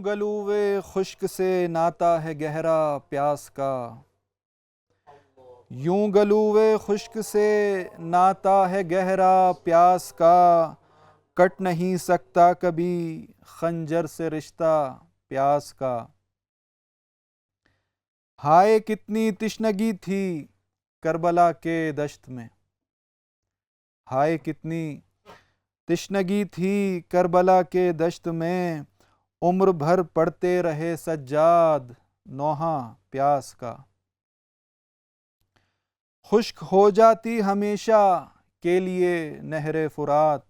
گلوے خشک سے ناتا ہے گہرا پیاس کا، یوں گلوے خشک سے ناتا ہے گہرا پیاس کا، کٹ نہیں سکتا کبھی خنجر سے رشتہ پیاس کا۔ ہائے کتنی تشنگی تھی کربلا کے دشت میں، ہائے کتنی تشنگی تھی کربلا کے دشت میں، عمر بھر پڑھتے رہے سجاد نوحہ پیاس کا۔ خشک ہو جاتی ہمیشہ کے لیے نہر فرات،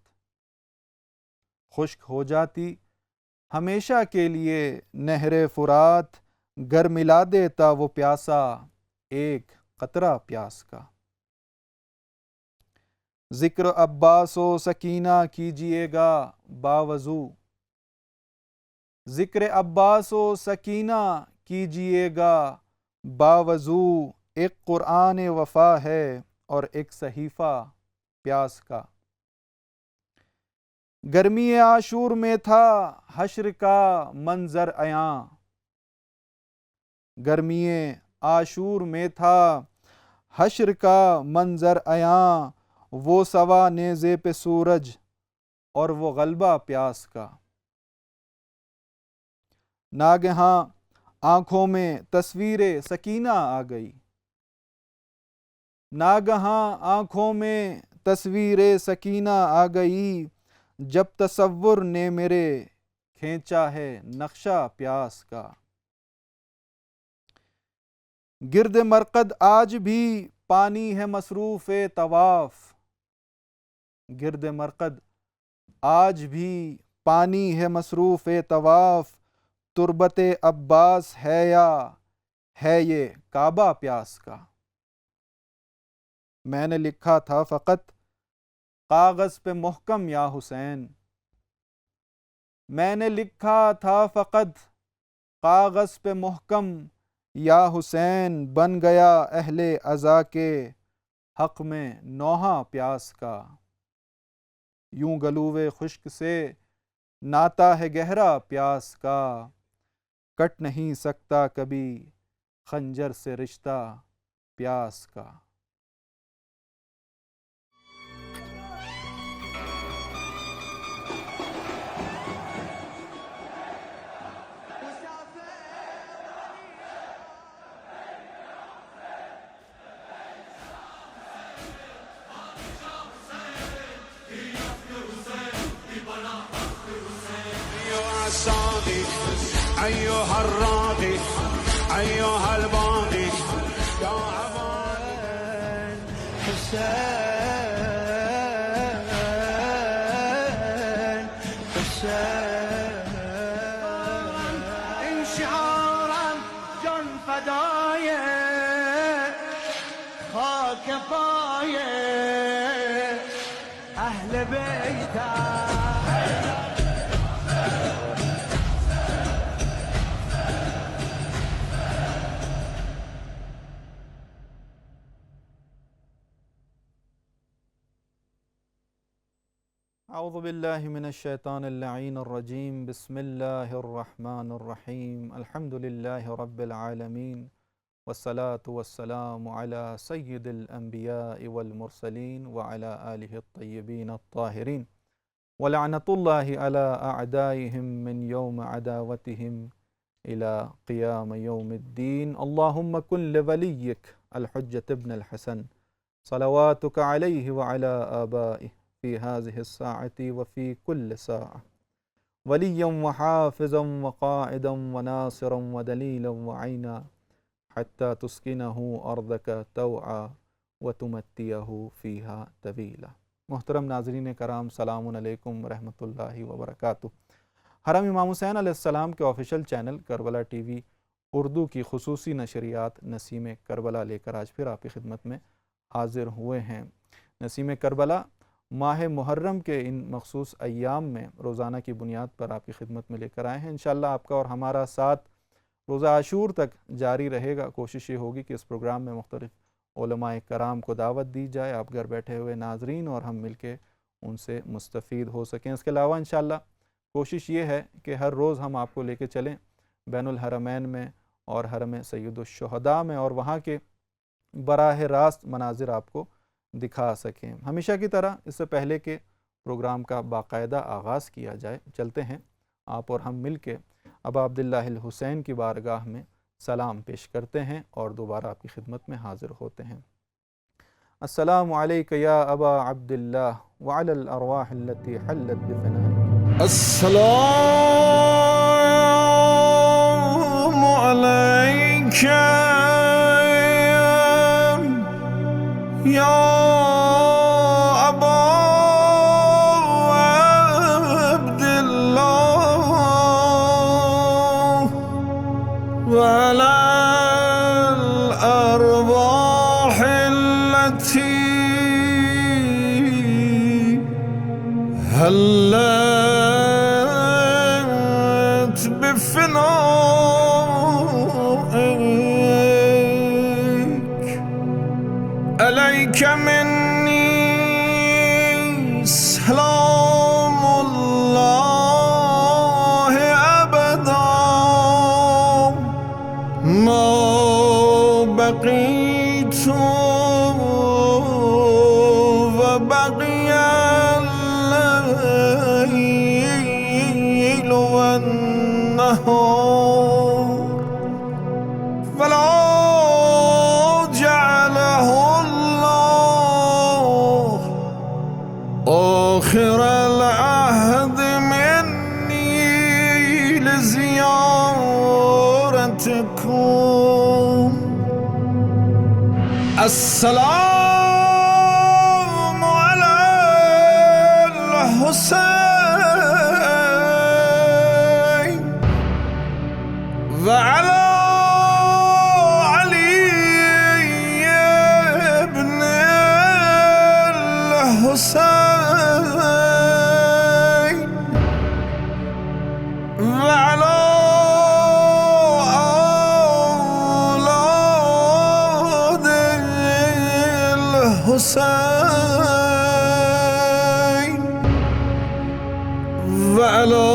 خشک ہو جاتی ہمیشہ کے لیے نہر فرات، گر ملا دیتا وہ پیاسا ایک قطرہ پیاس کا۔ ذکر عباس و سکینہ کیجئے گا باوضو، ذکر عباس و سکینہ کیجئے گا باوضو، ایک قرآن وفا ہے اور ایک صحیفہ پیاس کا۔ گرمی عاشور میں تھا حشر کا منظر عیاں، گرمی عاشور میں تھا حشر کا منظر عیاں، وہ سوا نیزے پہ سورج اور وہ غلبہ پیاس کا۔ ناگہاں آنکھوں میں تصویر سکینہ آ گئی، ناگہاں آنکھوں میں تصویر سکینہ آ گئی، جب تصور نے میرے کھینچا ہے نقشہ پیاس کا۔ گرد مرقد آج بھی پانی ہے مصروف طواف، گرد مرقد آج بھی پانی ہے مصروف طواف، تربت عباس ہے یا ہے یہ کعبہ پیاس کا۔ میں نے لکھا تھا فقط کاغذ پہ محکم یا حسین، میں نے لکھا تھا فقط کاغذ پہ محکم یا حسین، بن گیا اہل عزا کے حق میں نوحہ پیاس کا۔ یوں گلوے خشک سے ناتا ہے گہرا پیاس کا، کٹ نہیں سکتا کبھی خنجر سے رشتہ پیاس کا۔ أيها الراضي أيها الباضي يا أمان حسين حسين، انشعارا جن فدايا خاك بايا أهل بيتك. اعوذ باللہ من الشیطان اللعین الرجیم، بسم اللہ الرحمن الرحیم، الحمد للہ رب العالمین، والصلاة والسلام علی سید الانبیاء والمرسلین وعلی آلہ الطیبین الطاہرین، ولعنۃ اللہ علی اعدائہم من یوم عداوتہم الى قیام یوم الدین۔ اللہم کن لولیک الحجۃ ابن الحسن صلواتک علیہ وعلی آبائہ في هذه الساعة وفي كل ساعة، وليا وحافظا وقائدا وناصرا ودليلا وعينا، حتى تسكنه أرضك توعا وتمتيه فيها طويلا۔ محترم ناظرین کرام، السلام علیکم ورحمۃ اللہ وبرکاتہ۔ حرم امام حسین علیہ السلام کے official channel Karbala T V Urdu کی خصوصی نشریات نسیم کربلا لے کر آج پھر آپ کی خدمت میں حاضر ہوئے ہیں۔ نسیم کربلا ماہ محرم کے ان مخصوص ایام میں روزانہ کی بنیاد پر آپ کی خدمت میں لے کر آئے ہیں۔ انشاءاللہ آپ کا اور ہمارا ساتھ روزہ عاشور تک جاری رہے گا۔ کوشش یہ ہوگی کہ اس پروگرام میں مختلف علماء کرام کو دعوت دی جائے، آپ گھر بیٹھے ہوئے ناظرین اور ہم مل کے ان سے مستفید ہو سکیں۔ اس کے علاوہ انشاءاللہ کوشش یہ ہے کہ ہر روز ہم آپ کو لے کے چلیں بین الحرمین میں اور حرم سید الشہداء میں، اور وہاں کے براہ راست مناظر آپ کو دکھا سکیں۔ ہمیشہ کی طرح اس سے پہلے کہ پروگرام کا باقاعدہ آغاز کیا جائے، چلتے ہیں آپ اور ہم مل کے ابا عبداللہ الحسین کی بارگاہ میں سلام پیش کرتے ہیں اور دوبارہ آپ کی خدمت میں حاضر ہوتے ہیں۔ السلام علیک یا ابا عبداللہ وعلی الارواح التي حلت بفنائک۔ السلام علیک یا ابا عبداللہ وعلی الارواح التي حلت عليك مني سلام الله أبدا ما بقيت وبقي الليل والنهار فلا آخر العهد مني لزيارتكم السلام على الحسين وعلى علي بن الحسين وعلى أولاد الحسين وعلى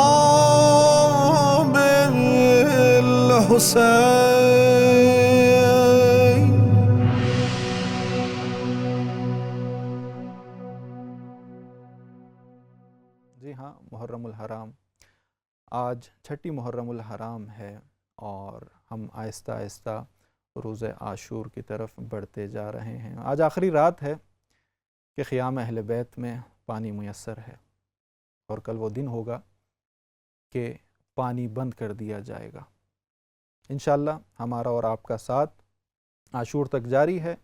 أصحاب الحسين۔ جی ہاں، محرم الحرام، آج چھٹی محرم الحرام ہے اور ہم آہستہ آہستہ روز عاشور کی طرف بڑھتے جا رہے ہیں۔ آج آخری رات ہے کہ خیام اہل بیت میں پانی میسر ہے، اور کل وہ دن ہوگا کہ پانی بند کر دیا جائے گا۔ انشاءاللہ ہمارا اور آپ کا ساتھ عاشور تک جاری ہے،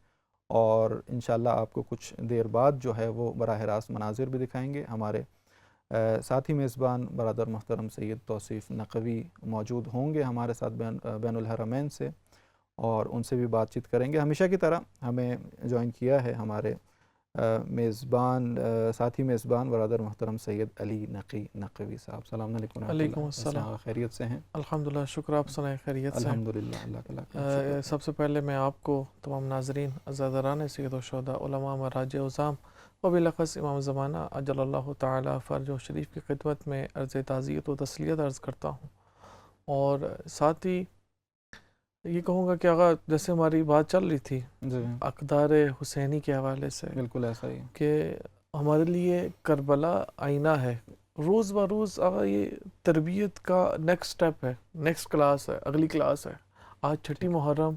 اور انشاءاللہ آپ کو کچھ دیر بعد جو ہے وہ براہ راست مناظر بھی دکھائیں گے۔ ہمارے ساتھی میزبان برادر محترم سید توصیف نقوی موجود ہوں گے ہمارے ساتھ بین الحرمین سے، اور ان سے بھی بات چیت کریں گے۔ ہمیشہ کی طرح ہمیں جوائن کیا ہے ہمارے ساتھی میزبان برادر محترم سید علی نقی نقوی صاحب۔ السلام علیکم۔ علیکم السلام۔ خیریت سے ہیں؟ الحمدللہ، شکر، آپ سنائیں خیریت سے؟ الحمدللہ، اللہ کا لاکھ سب سے پہلے میں آپ کو، تمام ناظرین، عزاداران سید الشہداء، علماء، مراجع عظام و بالاخص امام زمانہ عجل اللہ تعالی فرج و شریف کی خدمت میں عرض تعزیت و تسلیت عرض کرتا ہوں، اور ساتھ ہی یہ کہوں گا کہ آقا جیسے ہماری بات چل رہی تھی اقدار حسینی کے حوالے سے، بالکل ایسا ہی کہ ہمارے لیے کربلا آئینہ ہے۔ روز بروز آقا یہ تربیت کا نیکسٹ سٹیپ ہے، نیکسٹ کلاس ہے، اگلی کلاس ہے۔ آج چھٹی محرم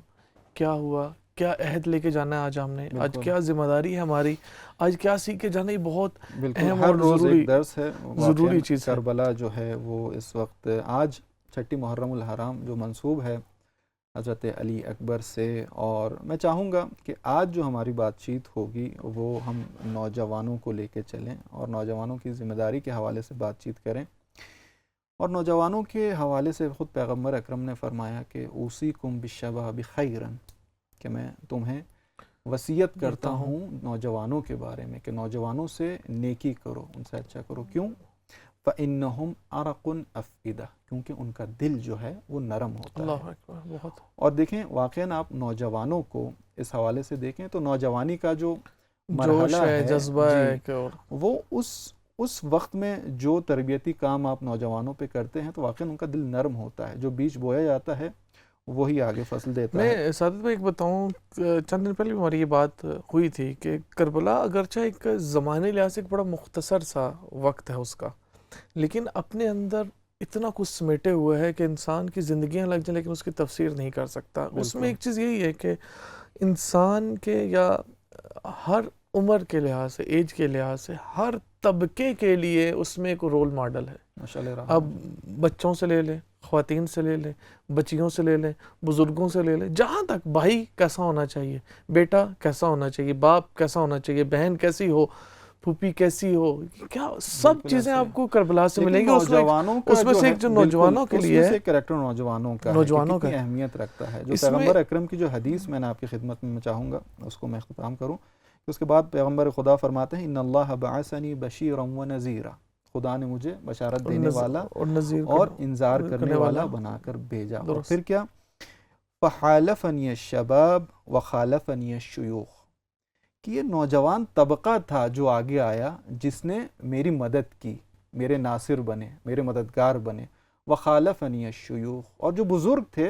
کیا ہوا، کیا عہد لے کے جانا ہے آج ہم نے، آج کیا ذمہ داری ہے ہماری، آج کیا سیکھ کے جانا، یہ بہت اہم ہر اور روز ضروری ایک درس ہے۔ ضروری چیز ہے۔ کربلا جو ہے وہ اس وقت آج چھٹی محرم الحرام جو منسوب ہے حضرت علی اکبر سے، اور میں چاہوں گا کہ آج جو ہماری بات چیت ہوگی وہ ہم نوجوانوں کو لے کے چلیں اور نوجوانوں کی ذمہ داری کے حوالے سے بات چیت کریں۔ اور نوجوانوں کے حوالے سے خود پیغمبر اکرم نے فرمایا کہ اوصیکم بالشباب خیرا، کہ میں تمہیں وصیت کرتا ہوں نوجوانوں کے بارے میں کہ نوجوانوں سے نیکی کرو، ان سے اچھا کرو۔ کیوں؟ فَإِنَّهُمْ أَرَقٌ أَفْئِدَةٌ، کیونکہ ان کا دل جو ہے وہ نرم ہوتا ہے۔ اللہ اکبر، بہت۔ اور دیکھیں واقعاً آپ نوجوانوں کو اس حوالے سے دیکھیں تو نوجوانی کا جو مرحلہ جوش ہے، جذبہ جی، ہے کہ اور وہ اس وقت میں جو تربیتی کام آپ نوجوانوں پہ کرتے ہیں تو واقعاً ان کا دل نرم ہوتا ہے. جو بیج بویا جاتا ہے وہی آگے فصل دیتا ہے. میں سعادت بھائی ایک بتاؤں، چند دن پہلے بھی ہماری یہ بات ہوئی تھی کہ کربلا اگرچہ ایک زمانے لحاظ سے ایک بڑا مختصر سا وقت ہے اس کا، لیکن اپنے اندر اتنا کچھ سمیٹے ہوئے ہے کہ انسان کی زندگیاں لگ جائیں لیکن اس کی تفسیر نہیں کر سکتا. اس میں ایک چیز یہی ہے کہ انسان کے یا ہر عمر کے لحاظ سے، ایج کے لحاظ سے، ہر طبقے کے لیے اس میں ایک رول ماڈل ہے. اب بچوں سے لے لیں، خواتین سے لے لیں، بچیوں سے لے لیں، بزرگوں سے لے لیں، جہاں تک بھائی کیسا ہونا چاہیے، بیٹا کیسا ہونا چاہیے، باپ کیسا ہونا چاہیے، بہن کیسی ہو، پھوپھی کیسی ہو، کیا سب چیزیں آپ کو کربلا سے ملیں گی. اس میں سے ایک جو نوجوانوں کے لیے ہے، کریکٹر نوجوانوں کا کتنی اہمیت رکھتا ہے. جو پیغمبر اکرم کی جو حدیث میں نے آپ کی خدمت میں چاہوں گا اس کو میں اختتام کروں. اس کے بعد پیغمبر خدا فرماتے ہیں ان اللہ بعثنی بشیرا و نذیرا، خدا نے مجھے بشارت دینے والا اور انذار کرنے والا بنا کر بھیجا. اور پھر کیا، فحالفنی الشباب وخالفنی الشیوخ، کہ یہ نوجوان طبقہ تھا جو آگے آیا، جس نے میری مدد کی، میرے ناصر بنے، میرے مددگار بنے. وخالفنی الشیوخ، اور جو بزرگ تھے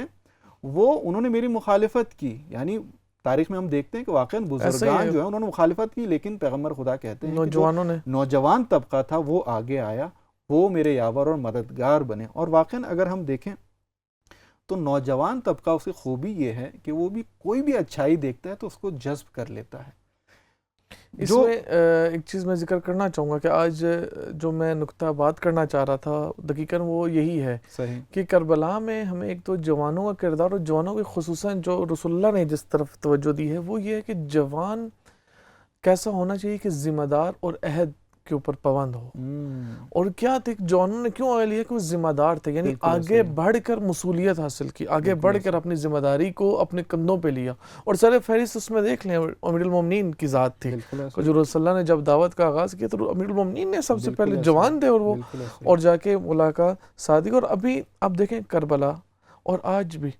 وہ انہوں نے میری مخالفت کی. یعنی تاریخ میں ہم دیکھتے ہیں کہ واقعاً بزرگان جو ہیں انہوں نے مخالفت کی، لیکن پیغمبر خدا کہتے ہیں کہ نوجوان طبقہ تھا وہ آگے آیا، وہ میرے یاور اور مددگار بنے. اور واقعاً اگر ہم دیکھیں تو نوجوان طبقہ اس کی خوبی یہ ہے کہ وہ بھی کوئی بھی اچھائی دیکھتا ہے تو اس کو جذب کر لیتا ہے. اس میں ایک چیز میں ذکر کرنا چاہوں گا کہ آج جو میں نکتہ بات کرنا چاہ رہا تھا دقیقاً وہ یہی ہے کہ کربلا میں ہمیں ایک تو جوانوں کا کردار، اور جوانوں کی خصوصاً جو رسول اللہ نے جس طرف توجہ دی ہے وہ یہ ہے کہ جوان کیسا ہونا چاہیے کہ ذمہ دار اور عہد کے اوپر پابند ہو. اور کیا تھے جوانوں نے کیوں آگے لیا کہ وہ ذمہ دار تھے، یعنی آگے بڑھ کر مسئولیت حاصل کی، آگے بڑھ کر اپنی ذمہ داری کو اپنے کندھوں پہ لیا. اور سر فہرست اس میں دیکھ لیں امیر المومنین کی ذات تھی. جو رسول اللہ نے جب دعوت کا آغاز کیا تو امیر المومنین نے سب سے پہلے جوان تھے، اور وہ اور جا کے ملاقات صادق. اور ابھی اب دیکھیں کربلا اور آج بھی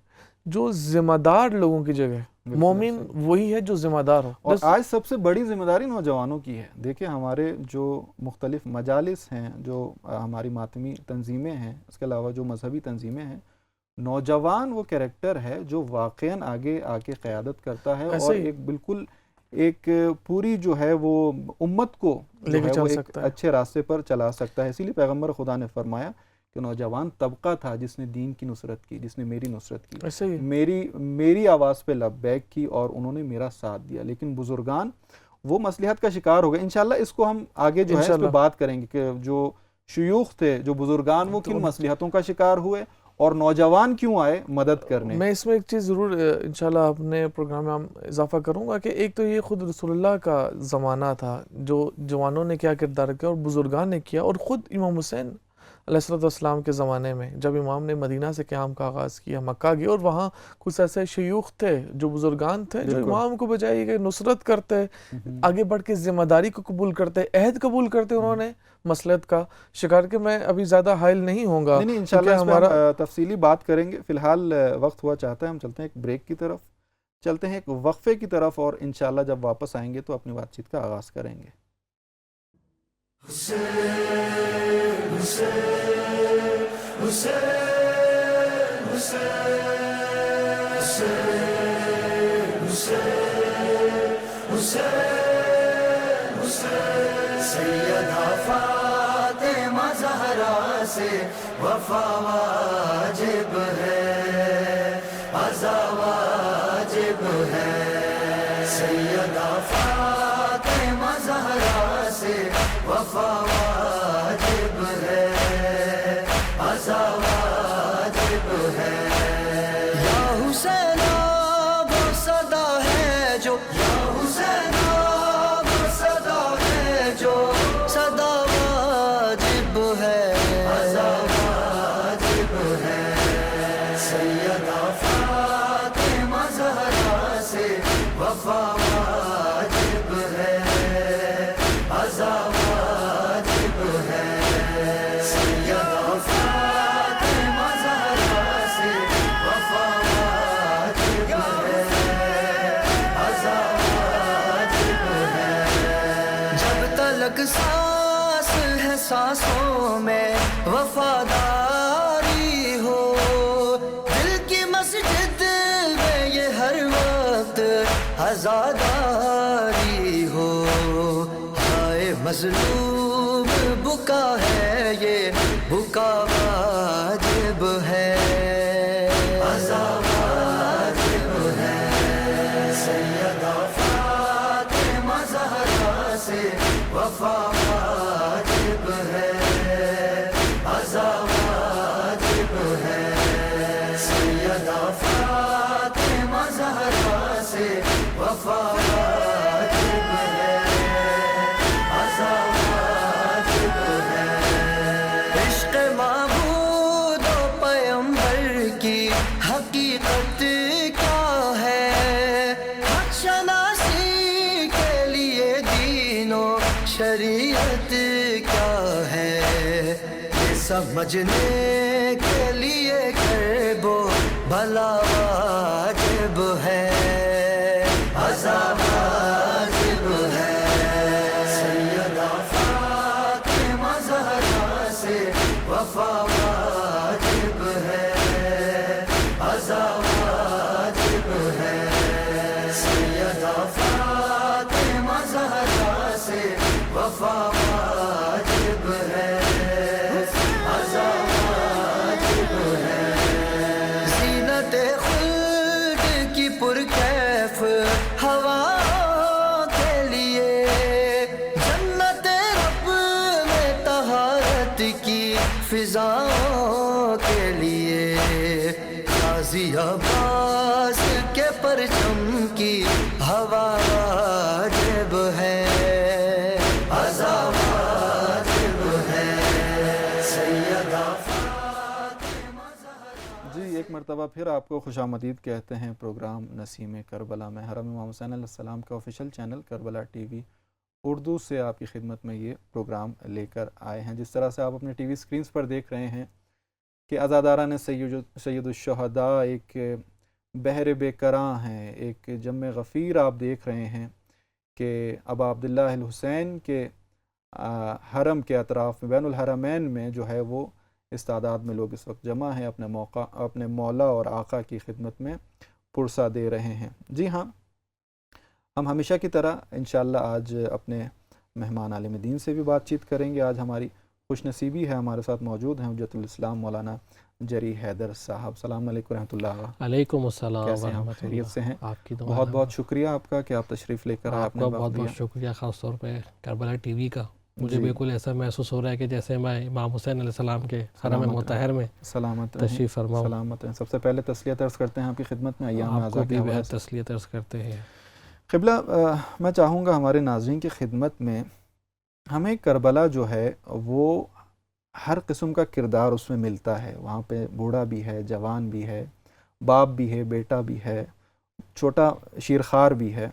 جو ذمہ دار لوگوں کی جگہ مومن وہی ہے جو ذمہ دار ہو. اور آج سب سے بڑی ذمہ داری نوجوانوں کی ہے. دیکھیں ہمارے جو مختلف مجالس ہیں، جو ہماری ماتمی تنظیمیں ہیں، اس کے علاوہ جو مذہبی تنظیمیں ہیں، نوجوان وہ کریکٹر ہے جو واقعاً آگے آ کے قیادت کرتا ہے اور ایک بالکل ایک پوری جو ہے وہ امت کو ایک اچھے راستے پر چلا سکتا ہے. اسی لیے پیغمبر خدا نے فرمایا کہ نوجوان طبقہ تھا جس نے دین کی نصرت کی، جس نے میری نصرت کی، میری آواز پہ لبیک کی اور انہوں نے میرا ساتھ دیا. لیکن بزرگان وہ مصلحت کا شکار ہو گئے. انشاءاللہ اس کو ہم آگے جو ہے اس پہ بات کریں گے کہ جو شیوخ تھے، جو بزرگان، وہ کن مصلحتوں کا شکار ہوئے اور نوجوان کیوں آئے مدد کرنے. میں اس میں ایک چیز ضرور انشاءاللہ اپنے پروگرام میں اضافہ کروں گا کہ ایک تو یہ خود رسول اللہ کا زمانہ تھا، جو جوانوں نے کیا کردار کیا اور بزرگان نے کیا، اور خود امام حسین علیہ السلام کے زمانے میں جب امام نے مدینہ سے قیام کا آغاز کیا، مکہ گئے، اور وہاں کچھ ایسے شیوخ تھے جو بزرگان تھے جو امام کو بجائے کہ نصرت کرتے، آگے بڑھ کے ذمہ داری کو قبول کرتے، عہد قبول کرتے، انہوں نے مصلحت کا شکار. کہ میں ابھی زیادہ حائل نہیں ہوں گا، نہیں انشاءاللہ ہمارا تفصیلی بات کریں گے. فی الحال وقت ہوا چاہتا ہے ہم چلتے ہیں ایک بریک کی طرف، چلتے ہیں ایک وقفے کی طرف، اور انشاءاللہ جب واپس آئیں گے تو اپنی بات چیت کا آغاز کریں گے. سیدہ فاطمہ زہرا سے وفا واجب ہے، عزا واجب ہے. سیدہ فاطمہ زہرا سے وفا واجب ہے، عزا واجب ہے. یا حسین وہ صدا ہے جو، یا حسین وہ صدا ہے جو، صدا واجب ہے، عزا واجب ہے. سیدہ فاطمہ زہرا سے وفا واجب ہے، عزا واجب ہے. الگ سانس ہے سانسوں میں وفاداری ہو، دل کی مسجد میں یہ ہر وقت عزاداری ہو، ہائے مظلوم بکا ہے یہ بکا واجب ہے، عزا واجب ہے، سیدہ فاطمہ زہرا سے وفا واجب ہے، عزا واجب ہے، سیدہ فاطمہ زہرا سے وفا واجب ہے، عزا واجب ہے، عشق معبود و پیغمبر کی حقیقت کیا ہے، حق شناسی کے لیے دین و شریعت کیا ہے، یہ سمجھنے کے لیے کرب و بھلا واجب ہے، عزا واجب ہے، سیدہ فاطمہ زہرا سے وفا واجب ہے، عزا واجب ہے، سیدہ فاطمہ زہرا سے وفا واجب ہے، عزا واجب ہے، زینت خلد کی پرکیف ہوا کے لیے، جنت رب میں طہارت کی فضاؤں کے لیے، غازی عباس کے پرچم کی ہوا واجب ہے، عزا واجب ہے، سیدہ فاطمہ زہرا۔ جی ایک مرتبہ پھر آپ کو خوش آمدید کہتے ہیں پروگرام نسیم کربلا میں۔ حرم امام حسین علیہ السلام کا official channel Karbala T V Urdu سے آپ کی خدمت میں یہ پروگرام لے کر آئے ہیں۔ جس طرح سے آپ اپنے ٹی وی سکرینز پر دیکھ رہے ہیں کہ عزاداران سید الشہداء ایک بحر بے کراں ہیں، ایک جم غفیر آپ دیکھ رہے ہیں کہ ابا عبداللہ الحسین کے حرم کے اطراف میں بین الحرمین میں جو ہے وہ اس تعداد میں لوگ اس وقت جمع ہیں، اپنے مولا اور آقا کی خدمت میں پرسہ دے رہے ہیں۔ جی ہاں، ہم ہمیشہ کی طرح انشاءاللہ آج اپنے مہمان عالم دین سے بھی بات چیت کریں گے۔ آج ہماری خوش نصیبی ہے، ہمارے ساتھ موجود ہیں حجت الاسلام مولانا جری حیدر صاحب۔ السلام علیکم ورحمۃ اللہ۔ علیکم السلام کیسے ہیں؟ ورحمۃ خیریت سے ہیں؟ اللہ۔ آپ کی دعا بہت بہت شکریہ آپ کا کہ آپ تشریف لے کر آئے آپ اپنے کا وقت بہت دیا۔ بہت شکریہ، خاص طور پہ کربلا ٹی وی کا۔ مجھے جی۔ بالکل ایسا محسوس ہو رہا ہے کہ جیسے میں امام حسین علیہ السلام کے حرم مطہر میں سلامت رہیں، تشریف فرما ہوں۔ سلامت ہیں۔ سب سے پہلے تسلیت عرض کرتے ہیں آپ کی خدمت میں ایام آپ کو اعزاء کے بھی حوالے بہت سے۔ تسلیت عرض کرتے ہیں۔ قبلہ میں چاہوں گا ہمارے ناظرین کی خدمت میں ہمیں کربلا جو ہے وہ ہر قسم کا کردار اس میں ملتا ہے۔ وہاں پہ بوڑھا بھی ہے، جوان بھی ہے، باپ بھی ہے، بیٹا بھی ہے، چھوٹا شیرخوار بھی ہے۔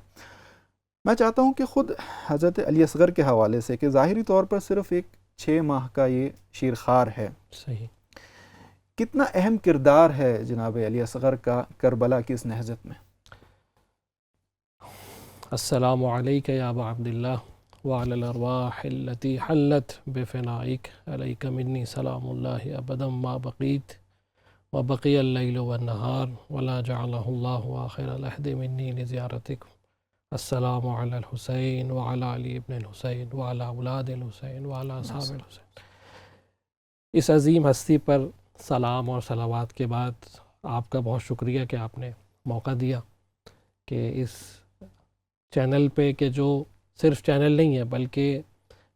میں چاہتا ہوں کہ خود حضرت علی اصغر کے حوالے سے کہ ظاہری طور پر صرف ایک 6 ماہ کا یہ شیرخوار ہے، صحیح۔ کتنا اہم کردار ہے جناب علی اصغر کا کربلا کی اس نہضت میں؟ السلام علیک یا ابا عبداللہ وعلی الارواح التي حلت بفنائک، علیک منی سلام اللہ ابدا ما بقیت وبقی اللیل والنہار ولا جعلہ اللہ آخر العہد منی لزیارتک۔ السلام علی الحسین وعلی علی ابن الحسین وعلی اولاد الحسین وعلی اصحاب الحسین۔ اس عظیم ہستی پر سلام اور صلوات کے بعد آپ کا بہت شکریہ کہ آپ نے موقع دیا کہ اس چینل پہ، کہ جو صرف چینل نہیں ہے بلکہ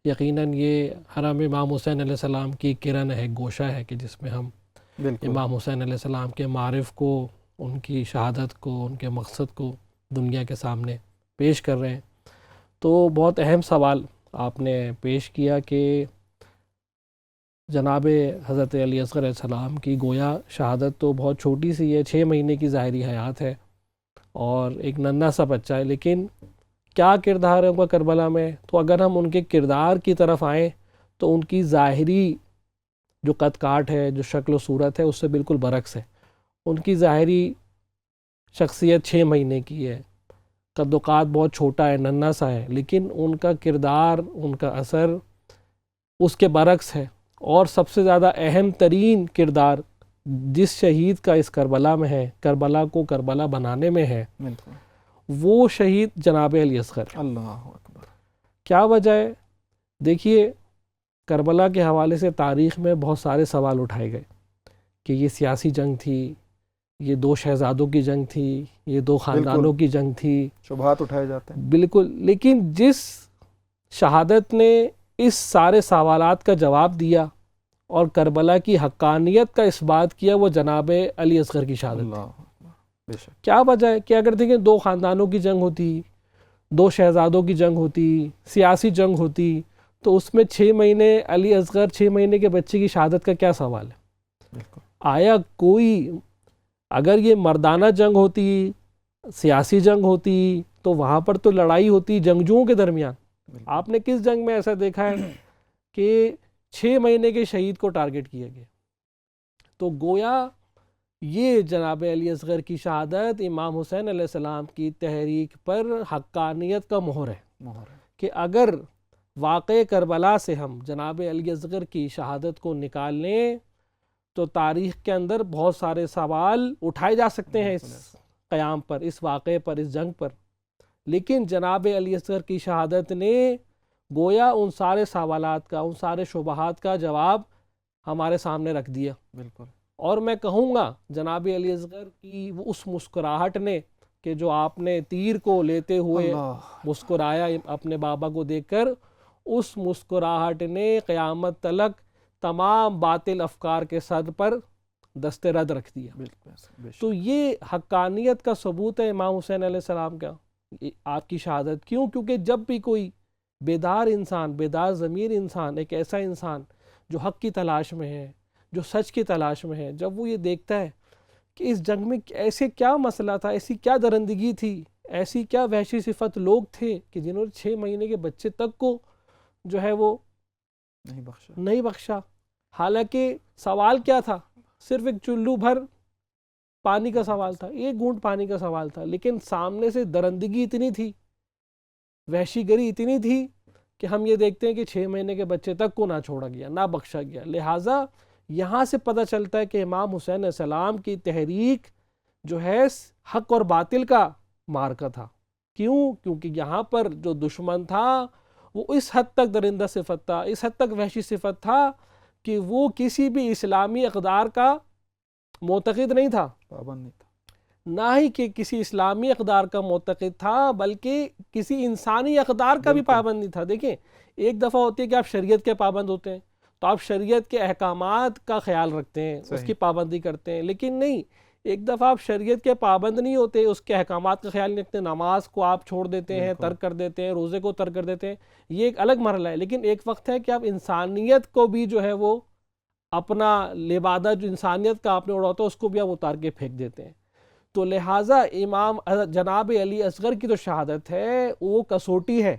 یقیناً یہ حرم امام حسین علیہ السلام کی کرن ہے، گوشہ ہے کہ جس میں ہم بالکل امام حسین علیہ السلام کے معارف کو، ان کی شہادت کو، ان کے مقصد کو دنیا کے سامنے پیش کر رہے ہیں۔ تو بہت اہم سوال آپ نے پیش کیا کہ جناب حضرت علی اصغر علیہ السلام کی گویا شہادت تو بہت چھوٹی سی ہے، 6 مہینے کی ظاہری حیات ہے اور ایک ننھا سا بچہ ہے، لیکن کیا کردار ہے ان کا کربلا میں؟ تو اگر ہم ان کے کردار کی طرف آئیں تو ان کی ظاہری جو قد کاٹ ہے، جو شکل و صورت ہے، اس سے بالکل برعکس ہے۔ ان کی ظاہری شخصیت 6 مہینے کی ہے، قد و قات بہت چھوٹا ہے، ننھا سا ہے، لیکن ان کا کردار، ان کا اثر اس کے برعکس ہے. اور سب سے زیادہ اہم ترین کردار جس شہید کا اس کربلا میں ہے، کربلا کو کربلا بنانے میں ہے، بالکل وہ شہید جناب علی اصغر. اللہ اکبر. کیا وجہ ہے؟ دیکھیے، کربلا کے حوالے سے تاریخ میں بہت سارے سوال اٹھائے گئے کہ یہ سیاسی جنگ تھی، یہ دو شہزادوں کی جنگ تھی، یہ دو خاندانوں کی جنگ تھی، شبہات اٹھائے جاتے ہیں. بالکل. لیکن جس شہادت نے اس سارے سوالات کا جواب دیا اور کربلا کی حقانیت کا اس بات کیا، وہ جناب علی اصغر کی شہادت. اللہ اکبر. بے شک. کیا وجہ ہے کہ اگر دیکھیں دو خاندانوں کی جنگ ہوتی، دو شہزادوں کی جنگ ہوتی، سیاسی جنگ ہوتی، تو اس میں 6 مہینے علی اصغر 6 مہینے کے بچے کی شہادت کا کیا سوال ہے؟ بالکل. آیا کوئی، اگر یہ مردانہ جنگ ہوتی، سیاسی جنگ ہوتی، تو وہاں پر تو لڑائی ہوتی جنگجوؤں کے درمیان. آپ نے کس جنگ میں ایسا دیکھا ہے کہ 6 مہینے کے شہید کو ٹارگٹ کیا گیا؟ تو گویا یہ جناب علی اصغر کی شہادت امام حسین علیہ السلام کی تحریک پر حقانیت کا مہر ہے کہ اگر واقع کربلا سے ہم جناب علی اصغر کی شہادت کو نکال لیں تو تاریخ کے اندر بہت سارے سوال اٹھائے جا سکتے ہیں اس قیام پر، اس واقعے پر، اس جنگ پر. لیکن جناب علی اصغر کی شہادت نے گویا ان سارے سوالات کا، ان سارے شبہات کا جواب ہمارے سامنے رکھ دیا. بالکل. اور میں کہوں گا جناب علی اصغر کی وہ اس مسکراہٹ نے کہ جو آپ نے تیر کو لیتے ہوئے مسکرایا اپنے بابا کو دیکھ کر، اس مسکراہٹ نے قیامت تلک تمام باطل افکار کے صد پر دست رد رکھ دیا. تو یہ حقانیت کا ثبوت ہے امام حسین علیہ السلام کا، آپ کی شہادت. کیوں؟ کیونکہ جب بھی کوئی بیدار انسان، بیدار ضمیر انسان، ایک ایسا انسان جو حق کی تلاش میں ہے، جو سچ کی تلاش میں ہے، جب وہ یہ دیکھتا ہے کہ اس جنگ میں ایسے کیا مسئلہ تھا، ایسی کیا درندگی تھی، ایسی کیا وحشی صفت لوگ تھے کہ جنہوں نے 6 مہینے کے بچے تک کو جو ہے وہ نہیں بخشا. حالانکہ سوال کیا تھا؟ صرف ایک چلو بھر پانی کا سوال تھا، ایک گھونٹ پانی کا سوال تھا، لیکن سامنے سے درندگی اتنی تھی، وحشی گری اتنی تھی کہ ہم یہ دیکھتے ہیں کہ 6 مہینے کے بچے تک کو نہ چھوڑا گیا، نہ بخشا گیا. لہٰذا یہاں سے پتہ چلتا ہے کہ امام حسین علیہ السلام کی تحریک جو ہے حق اور باطل کا معرکہ تھا. کیوں؟ کیونکہ یہاں پر جو دشمن تھا وہ اس حد تک درندہ صفت تھا، اس حد تک وحشی صفت تھا کہ وہ کسی بھی اسلامی اقدار کا معتقد نہیں تھا، پابند نہیں تھا، نہ ہی کہ کسی اسلامی اقدار کا معتقد تھا، بلکہ کسی انسانی اقدار کا بھی پابند نہیں تھا. دیکھیں، ایک دفعہ ہوتی ہے کہ آپ شریعت کے پابند ہوتے ہیں تو آپ شریعت کے احکامات کا خیال رکھتے ہیں، اس کی پابندی کرتے ہیں. لیکن نہیں، ایک دفعہ آپ شریعت کے پابند نہیں ہوتے، اس کے احکامات کا خیال نہیں رکھتے، نماز کو آپ چھوڑ دیتے ہیں، ترک کر دیتے ہیں، روزے کو ترک کر دیتے ہیں، یہ ایک الگ مرحلہ ہے. لیکن ایک وقت ہے کہ آپ انسانیت کو بھی جو ہے وہ اپنا لبادہ جو انسانیت کا آپ نے اڑا ہوتا ہے اس کو بھی آپ اتار کے پھینک دیتے ہیں. تو لہٰذا امام جناب علی اصغر کی جو شہادت ہے وہ کسوٹی ہے،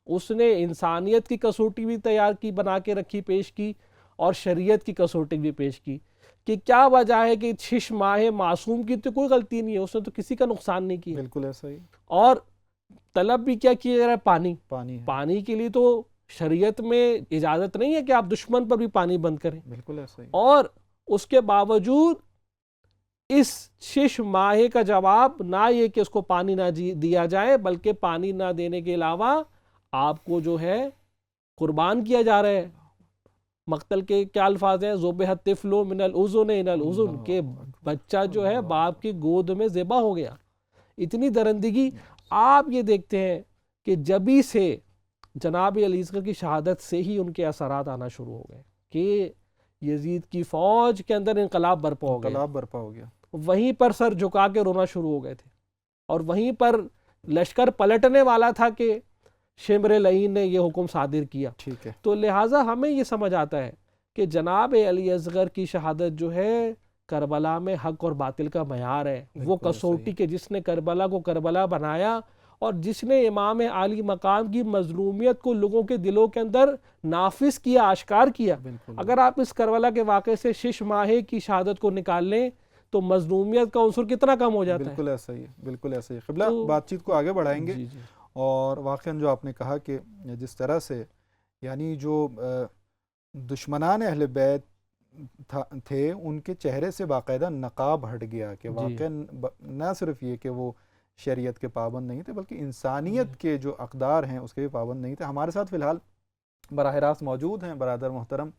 اس نے انسانیت کی کسوٹی بھی تیار کی، بنا کے رکھی، پیش کی، اور شریعت کی کسوٹی بھی پیش کی کہ کیا وجہ ہے کہ 6 ماہ معصوم کی تو کوئی غلطی نہیں ہے، اس نے تو کسی کا نقصان نہیں کیا. بالکل ایسا ہی. اور طلب بھی کیا کیا جا رہا ہے؟ پانی کے لیے تو شریعت میں اجازت نہیں ہے کہ آپ دشمن پر بھی پانی بند کریں. بالکل ایسا ہی. اور اس کے باوجود اس 6 ماہ کا جواب نہ یہ کہ اس کو پانی نہ دیا جائے، بلکہ پانی نہ دینے کے علاوہ آپ کو جو ہے قربان کیا جا رہا ہے. مقتل کے کیا الفاظ ہیں؟ ذبح الطفل من الاذن الى الاذن، کہ بچہ جو ہے باپ کی گود میں ذبح ہو گیا. اتنی درندگی. آپ یہ دیکھتے ہیں کہ جبھی سے جناب علی اصغر کی شہادت سے ہی ان کے اثرات آنا شروع ہو گئے کہ یزید کی فوج کے اندر انقلاب برپا ہو گیا. وہیں پر سر جھکا کے رونا شروع ہو گئے تھے، اور وہیں پر لشکر پلٹنے والا تھا کہ شمر لعین نے یہ حکم صادر کیا. ٹھیک ہے. تو لہٰذا ہمیں یہ سمجھ آتا ہے کہ جناب علی اصغر کی شہادت جو ہے کربلا میں حق اور باطل کا معیار ہے، وہ کسوٹی کہ جس نے کربلا کو کربلا بنایا اور جس نے امام عالی مقام کی مظلومیت کو لوگوں کے دلوں کے اندر نافذ کیا، آشکار کیا. اگر آپ اس کربلا کے واقعے سے 6 ماہ کی شہادت کو نکال لیں تو مظلومیت کا عنصر کتنا کم ہو جاتا ہے. بالکل ایسا ہی ہے، بالکل ایسا ہی ہے. قبلہ بات چیت کو آگے بڑھائیں گے. اور واقعاً جو آپ نے کہا کہ جس طرح سے یعنی جو دشمنان اہل بیت تھے ان کے چہرے سے باقاعدہ نقاب ہٹ گیا کہ واقعاً نہ صرف یہ کہ وہ شریعت کے پابند نہیں تھے بلکہ انسانیت کے جو اقدار ہیں اس کے بھی پابند نہیں تھے. ہمارے ساتھ فی الحال براہ راست موجود ہیں برادر محترم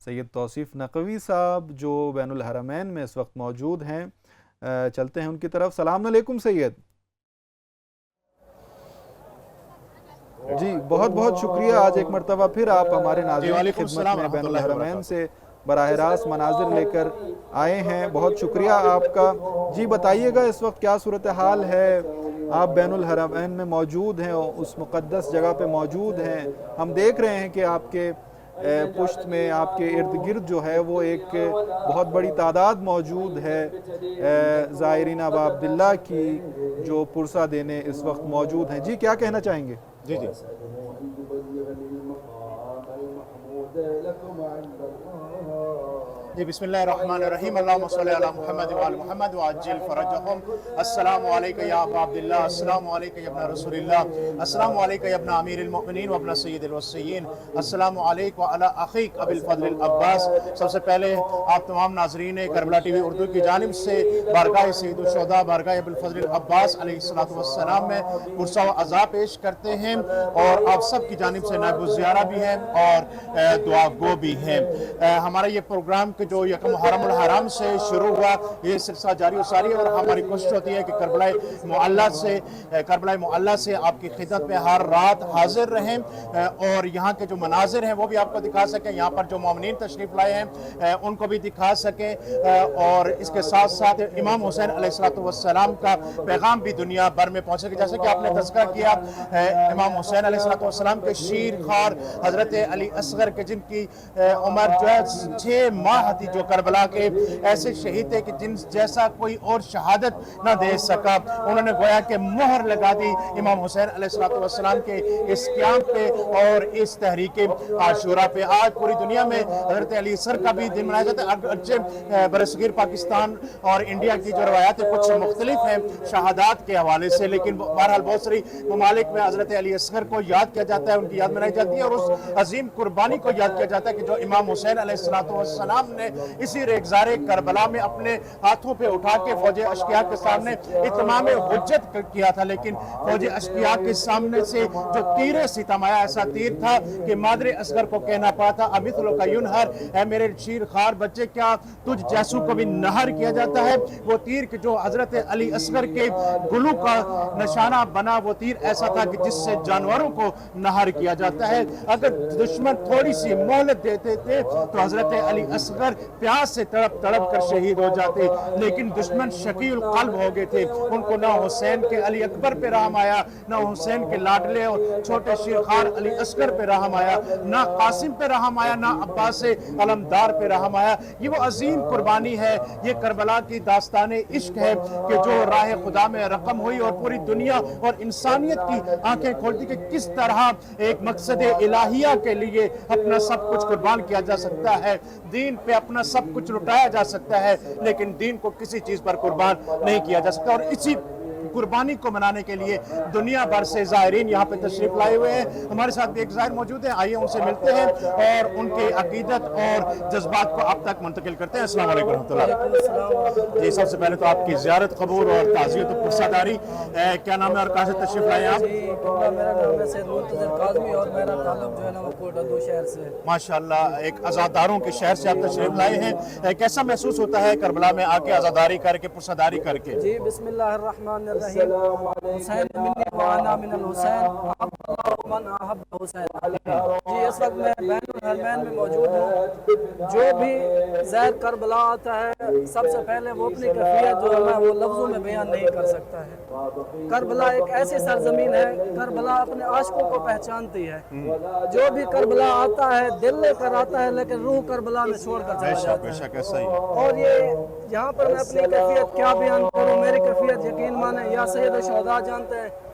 سید توصیف نقوی صاحب جو بین الحرمین میں اس وقت موجود ہیں. چلتے ہیں ان کی طرف. السلام علیکم سید. جی بہت بہت شکریہ. آج ایک مرتبہ پھر آپ ہمارے ناظرین کی خدمت میں بین الحرمین سے براہ راست مناظر لے کر آئے ہیں. بہت شکریہ آپ کا. جی بتائیے گا اس وقت کیا صورتحال ہے؟ آپ بین الحرمین میں موجود ہیں، اس مقدس جگہ پہ موجود ہیں. ہم دیکھ رہے ہیں کہ آپ کے پشت میں آپ کے ارد گرد جو ہے وہ ایک بہت بڑی تعداد موجود ہے زائرین ابا عبداللہ کی جو پرسہ دینے اس وقت موجود ہیں. جی کیا کہنا چاہیں گے؟ جی بسم اللہ الرحمن الرحیم. اللہم صلی علی محمد وعلی محمد وعجل فرجہم. السلام علیکم یا ابا عبداللہ، السلام علیکم یا ابن رسول اللہ، السلام علیکم یا ابن امیر المؤمنین وابن سید الوصیین، السلام علیکم وعلی اخیک ابی الفضل العباس. سب سے پہلے آپ تمام ناظرین کربلا ٹی وی اردو کی جانب سے بارگاہ سید الشہداء بارگاہ ابی الفضل العباس علیہ السلام میں پرسہ و عزا پیش کرتے ہیں اور آپ سب کی جانب سے نائب الزیارہ بھی ہیں اور دعا گو بھی ہیں. ہمارا یہ پروگرام جو یکم محرم الحرام سے شروع ہوا یہ سلسلہ جاری و ساری اور ہماری کوشش ہوتی ہے کہ کربلا معلیٰ سے آپ کی خدمت میں ہر رات حاضر رہیں اور یہاں کے جو مناظر ہیں وہ بھی آپ کو دکھا سکیں. یہاں پر جو مومنین تشریف لائے ہیں ان کو بھی دکھا سکیں اور اس کے ساتھ ساتھ امام حسین علیہ السلام کا پیغام بھی دنیا بھر میں پہنچے گا. جیسے کہ آپ نے تذکرہ کیا امام حسین علیہ السلام کے شیر خوار حضرت علی اصغر کے جن کی عمر جو ہے 6 ماہ تھی، جو کربلا کے ایسے شہید تھے کہ جن جیسا کوئی اور شہادت نہ دے سکا. انہوں نے گویا کہ مہر لگا دی امام حسین علیہ السلام کے اس قیام پہ اور اس تحریک عاشورہ پہ. آج پوری دنیا میں حضرت علی اصغر کا بھی دن منایا جاتا ہے. اگرچہ برصغیر پاکستان اور انڈیا کی جو روایات کچھ مختلف ہیں شہادات کے حوالے سے، لیکن بہرحال بہت ساری ممالک میں حضرت علی اصغر کو یاد کیا جاتا ہے، ان کی یاد منائی جاتی ہے اور اس عظیم قربانی کو یاد کیا جاتا ہے کہ جو امام حسین علیہ السلام نے اسی ریگزار کربلا میں اپنے ہاتھوں پہ اٹھا کے فوج اشقیاء کے سامنے اتمام حجت کیا تھا. لیکن فوج اشقیاء کے سامنے سے جو تیر ستم آیا، ایسا تیر تھا کہ مادر اصغر کو کہنا پڑا تھا امثلک کا ینہر، اے میرے شیر خوار بچے کیا تجھ جیسوں کو بھی نہر کیا جاتا ہے. وہ تیر کہ جو حضرت علی اصغر کے گلو کا نشانہ بنا، وہ تیر ایسا تھا کہ جس سے جانوروں کو نہر کیا جاتا ہے. اگر دشمن تھوڑی سی مہلت دیتے تھے تو حضرت علی اصغر پیاس سے تڑپ تڑپ کر شہید ہو جاتے، لیکن دشمن شقی القلب ہو گئے تھے. ان کو نہ حسین کے علی اکبر پہ رحم آیا، نہ حسین کے لاڈلے اور چھوٹے شیرخوار علی اصغر پہ رحم آیا، نہ قاسم پہ رحم آیا، نہ عباس علمدار پہ رحم آیا. یہ وہ عظیم قربانی ہے، یہ کربلا کی داستان عشق ہے کہ جو راہ خدا میں رقم ہوئی اور پوری دنیا اور انسانیت کی آنکھیں کھولتی کہ کس طرح ایک مقصد الہیہ کے لیے اپنا سب کچھ قربان کیا جا سکتا ہے. دین پہ اپنا سب کچھ لٹایا جا سکتا ہے لیکن دین کو کسی چیز پر قربان نہیں کیا جا سکتا. اور اسی قربانی کو منانے کے لیے دنیا بھر سے زائرین یہاں پہ تشریف لائے ہوئے ہیں. ہمارے ساتھ بھی ایک زائر موجود ہیں، آئیے ان سے ملتے ہیں اور ان کے عقیدت اور جذبات کو آپ تک منتقل کرتے ہیں. السلام علیکم ورحمۃ اللہ. جی سب سے پہلے تو آپ کی زیارت قبول اور تعزیت و پرسہ داری. کیا نام ہے اور کہاں سے تشریف لائے ہیں آپ؟ میرا نام ہے سید منتظر کاظمی اور میرا تعلق جو ہے نا وہ کوئٹہ 2 شہر سے. ماشاءاللہ ایک عزاداروں کے شہر سے آپ تشریف لائے ہیں. کیسا محسوس ہوتا ہے کربلا میں آ کے عزاداری کر کے پرسہ داری کر کے؟ جی بسم اللہ الرحمن الرحیم. حسین منی وانا من الحسین احب من احب حسین. جی اس وقت میں بین الحرمین میں موجود ہوں. جو بھی زیر کربلا آتا ہے سب سے پہلے وہ اپنی کیفیت جو ہے وہ لفظوں میں بیان نہیں کر سکتا ہے. کربلا ایک ایسی سرزمین ہے، کربلا اپنے عاشقوں کو پہچانتی ہے. جو بھی کربلا آتا ہے دل لے کر آتا ہے لیکن روح کربلا میں چھوڑ کر چلا جاتا ہے. اور یہ یہاں پر میں اپنی کیفیت کیا بیان کروں، میری کیفیت یقین مانے یا سید الشہداء جانتے ہیں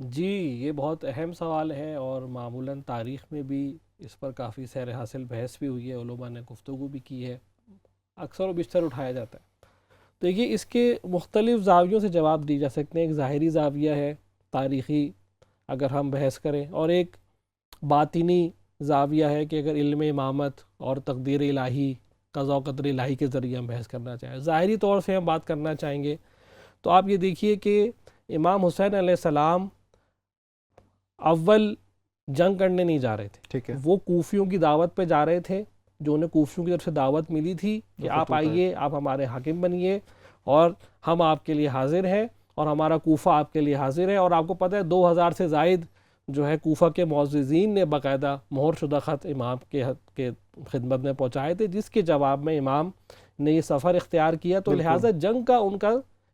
جی یہ بہت اہم سوال ہے، اور معمولاً تاریخ میں بھی اس پر کافی سیر حاصل بحث بھی ہوئی ہے، علماء نے گفتگو بھی کی ہے، اکثر و بیشتر اٹھایا جاتا ہے۔ دیکھیے اس کے مختلف زاویوں سے جواب دی جا سکتے ہیں۔ ایک ظاہری زاویہ ہے تاریخی اگر ہم بحث کریں، اور ایک باطنی زاویہ ہے کہ اگر علم امامت اور تقدیر الہی، قضاء و قدر الہی کے ذریعے ہم بحث کرنا چاہیں، ظاہری طور سے ہم بات کرنا چاہیں گے تو آپ یہ دیکھیے کہ امام حسین علیہ السلام اول جنگ کرنے نہیں جا رہے تھے، ٹھیک ہے، وہ کوفیوں کی دعوت پہ جا رہے تھے، جو انہیں کوفیوں کی طرف سے دعوت ملی تھی کہ جو آپ خطوط آئے۔ آئیے، آپ ہمارے حاکم بنیے، اور ہم آپ کے لیے حاضر ہیں، اور ہمارا کوفہ آپ کے لیے حاضر ہے۔ اور آپ کو پتہ ہے 2000 سے زائد جو ہے کوفہ کے معززین نے باقاعدہ مہر شدہ خط امام کے خدمت میں پہنچائے تھے، جس کے جواب میں امام نے یہ سفر اختیار کیا، تو بالکل۔ لہٰذا جنگ کا ان کا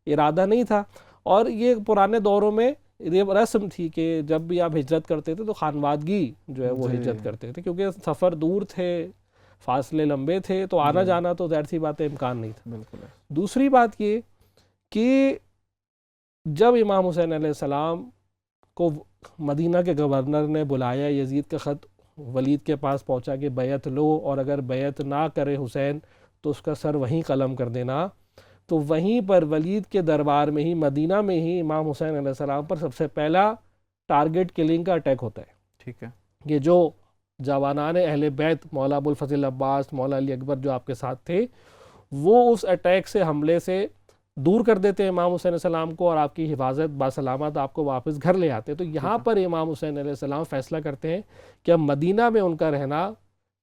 ارادہ نہیں تھا۔ اور یہ پرانے دوروں میں یہ رسم تھی کہ جب بھی آپ ہجرت کرتے تھے تو خانوادگی جو ہے وہ جی۔ ہجرت کرتے تھے، کیونکہ سفر دور تھے، فاصلے لمبے تھے، تو آنا جانا تو ظاہر سی بات ہے امکان نہیں تھا۔ بالکل ہے۔ دوسری بات یہ کہ جب امام حسین علیہ السلام کو مدینہ کے گورنر نے بلایا، یزید کا خط ولید کے پاس پہنچا کہ بیعت لو، اور اگر بیعت نہ کرے حسین تو اس کا سر وہیں قلم کر دینا، تو وہیں پر ولید کے دربار میں ہی، مدینہ میں ہی امام حسین علیہ السلام پر سب سے پہلا ٹارگٹ کلنگ کا اٹیک ہوتا ہے۔ ٹھیک ہے، یہ جو جوانان اہل بیت، مولا ابو الفضل عباس، مولا علی اکبر جو آپ کے ساتھ تھے، وہ اس اٹیک سے، حملے سے دور کر دیتے ہیں امام حسین علیہ السلام کو، اور آپ کی حفاظت باسلامت آپ کو واپس گھر لے آتے ہیں۔ تو یہاں پر امام حسین علیہ السلام فیصلہ کرتے ہیں کہ اب مدینہ میں ان کا رہنا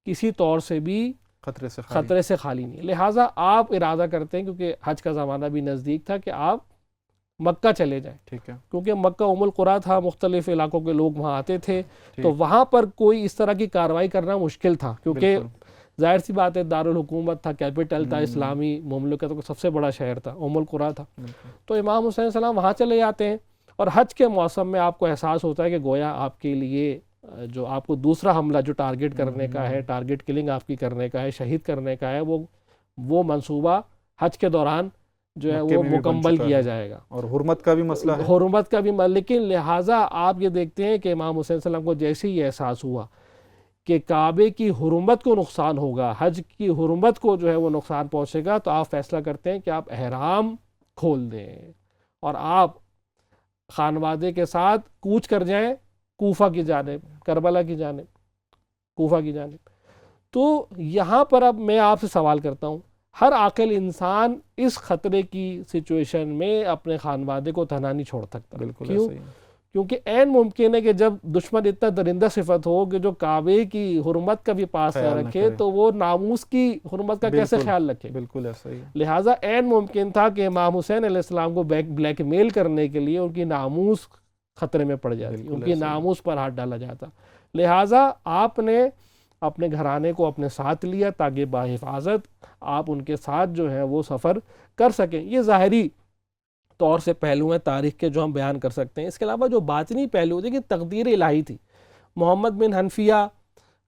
کسی طور سے بھی خطرے سے خالی نہیں، لہٰذا آپ ارادہ کرتے ہیں، کیونکہ حج کا زمانہ بھی نزدیک تھا، کہ آپ مکہ چلے جائیں، ٹھیک ہے، کیونکہ مکہ ام القریٰ تھا، مختلف علاقوں کے لوگ وہاں آتے تھے، تو وہاں پر کوئی اس طرح کی کارروائی کرنا مشکل تھا، کیونکہ ظاہر سی بات ہے دارالحکومت تھا، کیپٹل تھا، اسلامی مملکتوں کا سب سے بڑا شہر تھا، ام القریٰ تھا۔ تو امام حسین علیہ السلام وہاں چلے جاتے ہیں، اور حج کے موسم میں آپ کو احساس ہوتا ہے کہ گویا آپ کے لیے جو آپ کو دوسرا حملہ جو ٹارگٹ کرنے کا ہے، ٹارگٹ کلنگ آپ کی کرنے کا ہے، شہید کرنے کا ہے، وہ منصوبہ حج کے دوران جو ہے وہ مکمل کیا جائے گا، اور حرمت کا بھی مسئلہ ہے، حرمت کا بھی لیکن لہٰذا آپ یہ دیکھتے ہیں کہ امام حسین صلی اللہ علیہ وسلم کو جیسے ہی احساس ہوا کہ کعبے کی حرمت کو نقصان ہوگا، حج کی حرمت کو جو ہے وہ نقصان پہنچے گا، تو آپ فیصلہ کرتے ہیں کہ آپ احرام کھول دیں اور آپ خانوادے کے ساتھ کوچ کر جائیں کوفہ کی جانب، کربلا کی جانب، کوفہ کی جانب۔ تو یہاں پر اب میں آپ سے سوال کرتا ہوں، ہر عاقل انسان اس خطرے کی سچویشن میں اپنے خانوادے کو تنہا نہیں چھوڑ سکتا۔ بالکل کیوں؟ ایسا ہی ہے۔ کیونکہ عین ممکن ہے کہ جب دشمن اتنا درندہ صفت ہو کہ جو کعبے کی حرمت کا بھی پاس نہ رکھے، تو وہ ناموس کی حرمت کا کیسے خیال رکھے؟ بالکل ایسا ہی ہے۔ لہٰذا عین ممکن تھا کہ امام حسین علیہ السلام کو بلیک میل کرنے کے لیے ان کی ناموس خطرے میں پڑ جاتی، ان کی ناموس پر ہاتھ ڈالا جاتا، لہٰذا آپ نے اپنے گھرانے کو اپنے ساتھ لیا تاکہ باحفاظت آپ ان کے ساتھ جو ہے وہ سفر کر سکیں۔ یہ ظاہری طور سے پہلو ہیں تاریخ کے جو ہم بیان کر سکتے ہیں۔ اس کے علاوہ جو باطنی پہلو ہے کہ تقدیر الہی تھی۔ محمد بن حنفیہ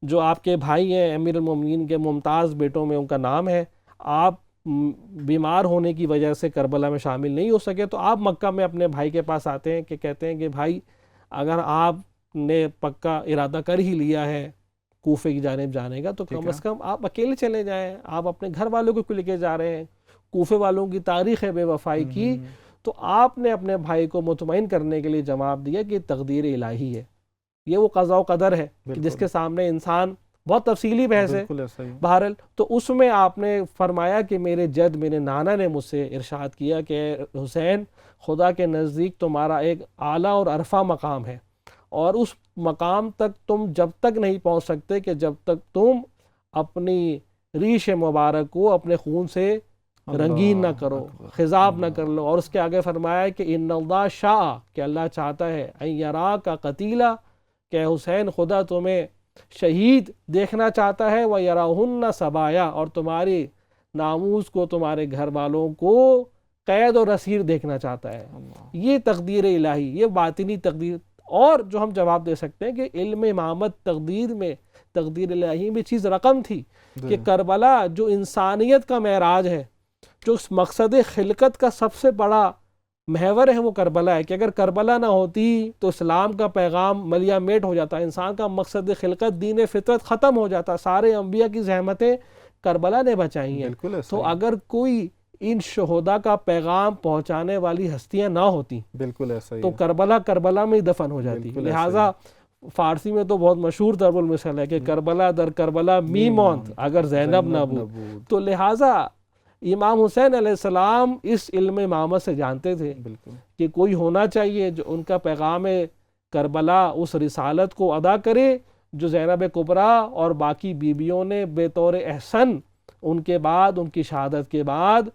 جو آپ کے بھائی ہیں، امیر المومنین کے ممتاز بیٹوں میں ان کا نام ہے، آپ بیمار ہونے کی وجہ سے کربلا میں شامل نہیں ہو سکے، تو آپ مکہ میں اپنے بھائی کے پاس آتے ہیں کہ کہتے ہیں کہ بھائی اگر آپ نے پکا ارادہ کر ہی لیا ہے کوفے کی جانب جانے کا، تو کم از کم آپ اکیلے چلے جائیں، آپ اپنے گھر والوں کو کیوں لے کے جا رہے ہیں؟ کوفے والوں کی تاریخ ہے بے وفائی کی۔ تو آپ نے اپنے بھائی کو مطمئن کرنے کے لیے جواب دیا کہ تقدیر الہی ہے، یہ وہ قضاء و قدر ہے جس کے سامنے انسان، بہت تفصیلی بحث ہے بہرحال۔ تو اس میں آپ نے فرمایا کہ میرے جد، میرے نانا نے مجھ سے ارشاد کیا کہ حسین، خدا کے نزدیک تمہارا ایک اعلیٰ اور عرفہ مقام ہے، اور اس مقام تک تم جب تک نہیں پہنچ سکتے کہ جب تک تم اپنی ریش مبارک کو اپنے خون سے رنگین نہ کرو، خضاب نہ کر لو۔ اور اس کے آگے فرمایا کہ ان اللہ شاء، کہ اللہ چاہتا ہے، ان یراک قتیلا، کہ حسین خدا تمہیں شہید دیکھنا چاہتا ہے، وَيَرَوْهُنَّ سَبَايَا، اور تمہاری ناموس کو، تمہارے گھر والوں کو قید اور اسیر دیکھنا چاہتا ہے۔ یہ تقدیر الہی، یہ باطنی تقدیر۔ اور جو ہم جواب دے سکتے ہیں کہ علم امامت تقدیر میں، تقدیر الہی میں چیز رقم تھی کہ کربلا جو انسانیت کا معراج ہے، جو اس مقصد خلقت کا سب سے بڑا محور ہے وہ کربلا ہے کہ اگر کربلا نہ ہوتی تو اسلام کا پیغام ملیا میٹ ہو جاتا، انسان کا مقصد خلقت دین فطرت ختم ہو جاتا، سارے انبیاء کی زحمتیں کربلا نے بچائی ہیں۔ بالکل ایسا تو ہی، اگر کوئی ان شہداء کا پیغام پہنچانے والی ہستیاں نہ ہوتی بالکل ایسا ہی تو ہے، کربلا میں ہی دفن ہو جاتی۔ بالکل ایسا ہی لہٰذا فارسی میں تو بہت مشہور ضرب المثل ہے کہ کربلا در کربلا می ماند اگر زینب نہ بود۔ تو لہٰذا امام حسین علیہ السلام اس علم امامت سے جانتے تھے بالکل کہ کوئی ہونا چاہیے جو ان کا پیغام کربلا اس رسالت کو ادا کرے جو زینب کبریٰ اور باقی بیویوں نے بطور احسن ان کے بعد، ان کی شہادت کے بعد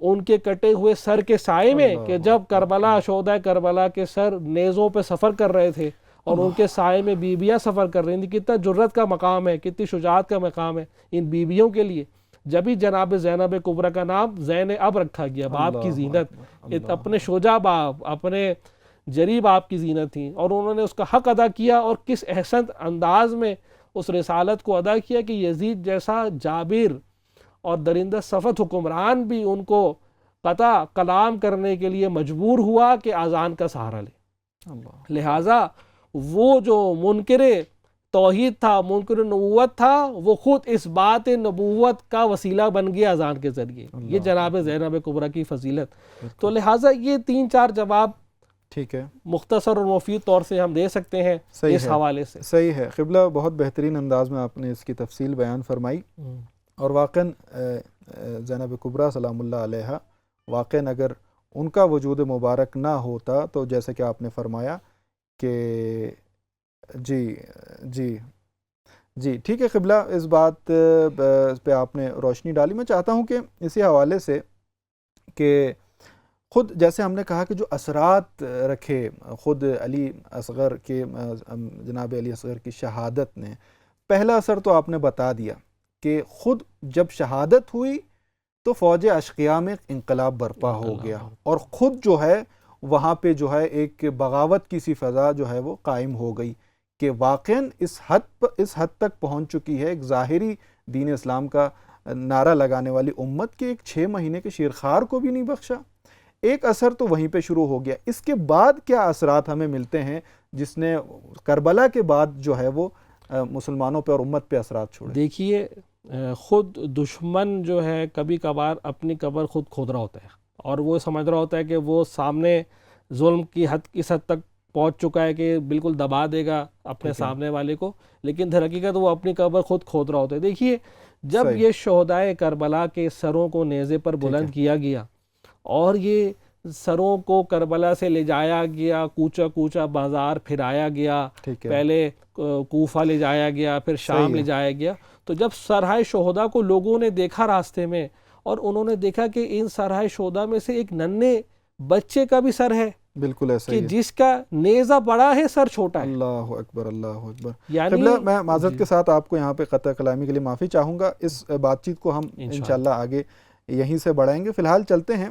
ان کے کٹے ہوئے سر کے سائے میں، کہ جب کربلا شہداء کربلا کے سر نیزوں پہ سفر کر رہے تھے اور ان کے سائے میں بیویاں سفر کر رہی تھیں، کتنا جرت کا مقام ہے، کتنی شجاعت کا مقام ہے ان بیویوں کے لیے۔ جب ہی جناب زینب کبریٰ کا نام زین اب رکھا گیا، باپ کی زینت، اپنے شجاع باپ، اپنے جری باپ کی زینت تھی، اور انہوں نے اس کا حق ادا کیا، اور کس احسن انداز میں اس رسالت کو ادا کیا کہ یزید جیسا جابر اور درندہ صفت حکمران بھی ان کو قطع کلام کرنے کے لیے مجبور ہوا کہ اذان کا سہارا لے۔ لہٰذا وہ جو منکر توحید تھا، منکر نبوت تھا، وہ خود اس بات نبوت کا وسیلہ بن گیا اذان کے ذریعے۔ یہ جناب زینب کبریٰ کی فضیلت۔ تو لہٰذا یہ 3-4 جواب ٹھیک ہے، مختصر اور مفید طور سے ہم دے سکتے ہیں اس حوالے سے۔ صحیح ہے قبلہ، بہت بہترین انداز میں آپ نے اس کی تفصیل بیان فرمائی، اور واقعاً زینب کبریٰ سلام اللہ علیہا، واقعاً اگر ان کا وجود مبارک نہ ہوتا تو جیسے کہ آپ نے فرمایا کہ جی ٹھیک ہے قبلہ، اس بات پہ آپ نے روشنی ڈالی۔ میں چاہتا ہوں کہ اسی حوالے سے کہ خود جیسے ہم نے کہا کہ جو اثرات رکھے خود علی اصغر کے، جناب علی اصغر کی شہادت نے، پہلا اثر تو آپ نے بتا دیا کہ خود جب شہادت ہوئی تو فوج اشقیاء میں انقلاب برپا ہو گیا، اور خود جو ہے وہاں پہ جو ہے ایک بغاوت کی سی فضا جو ہے وہ قائم ہو گئی کہ واقعاً اس حد تک پہنچ چکی ہے ایک ظاہری دین اسلام کا نعرہ لگانے والی امت کے ایک 6 مہینے کے شیرخوار کو بھی نہیں بخشا۔ ایک اثر تو وہیں پہ شروع ہو گیا۔ اس کے بعد کیا اثرات ہمیں ملتے ہیں جس نے کربلا کے بعد جو ہے وہ مسلمانوں پہ اور امت پہ اثرات چھوڑے؟ دیکھیے، خود دشمن جو ہے کبھی کبھار اپنی قبر خود کھود رہا ہوتا ہے، اور وہ سمجھ رہا ہوتا ہے کہ وہ سامنے ظلم کی اس حد تک پہنچ چکا ہے کہ بالکل دبا دے گا اپنے سامنے والے کو، لیکن در حقیقت وہ اپنی قبر خود کھود رہا ہوتا ہے۔ دیکھیے، جب یہ شہدائے کربلا کے سروں کو نیزے پر بلند کیا گیا اور یہ سروں کو کربلا سے لے جایا گیا، کوچا کوچا بازار پھرایا گیا، پہلے کوفہ لے جایا گیا، پھر شام لے جایا گیا، تو جب سرہائے شہداء کو لوگوں نے دیکھا راستے میں، اور انہوں نے دیکھا کہ ان سرہائے شہداء میں سے ایک ننھے بچے کا بھی سر ہے، بالکل ایسا کہ جس کا نیزہ بڑا ہے سر چھوٹا ہے۔ اللہ اکبر، اللہ اکبر۔ یعنی قبلہ، میں معذرت کے ساتھ آپ کو یہاں پہ قطع کلامی کے لیے معافی چاہوں گا، اس بات چیت کو ہم انشاءاللہ آگے یہیں سے بڑھائیں گے۔ فی الحال چلتے ہیں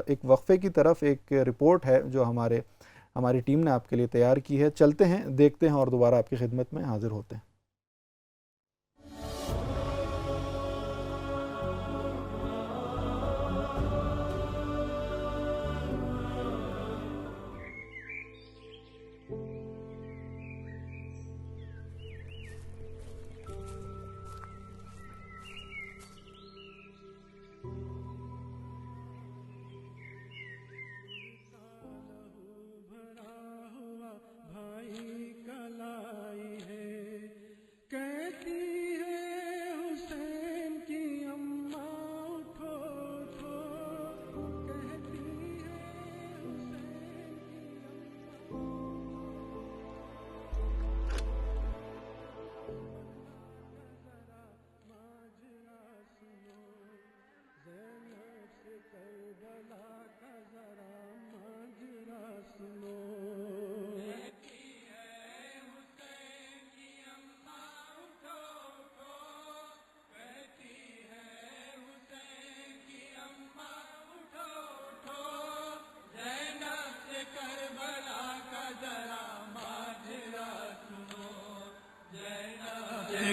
ایک وقفے کی طرف، ایک رپورٹ ہے جو ہماری ٹیم نے آپ کے لیے تیار کی ہے، چلتے ہیں، دیکھتے ہیں اور دوبارہ آپ کی خدمت میں حاضر ہوتے ہیں۔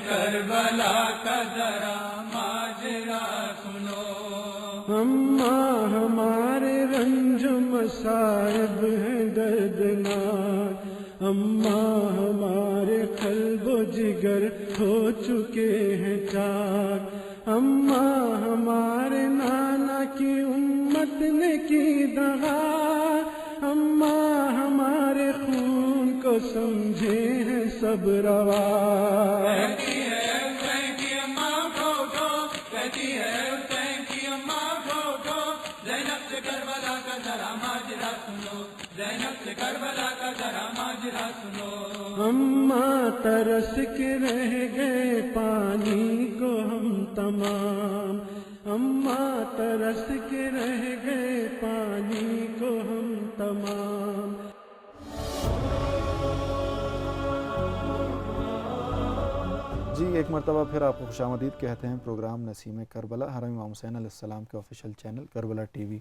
کربلا کا ذرا ماجرا سنو، اماں ہمارے رنج مصائب ہیں دردناک، اماں ہمارے قلب و جگر ہو چکے ہیں چاک، اماں ہمارے نانا کی امت نے کی دغا، اماں ہمارے خون کو سمجھے ہیں سب روا۔ اماں ترس کے رہ گئے پانی کو ہم تمام، اماں ترس کے رہ گئے پانی کو ہم تمام۔ جی ایک مرتبہ پھر آپ کو خوش آمدید کہتے ہیں پروگرام نسیم کربلا، حرم امام حسین علیہ السلام کے official channel Karbala T V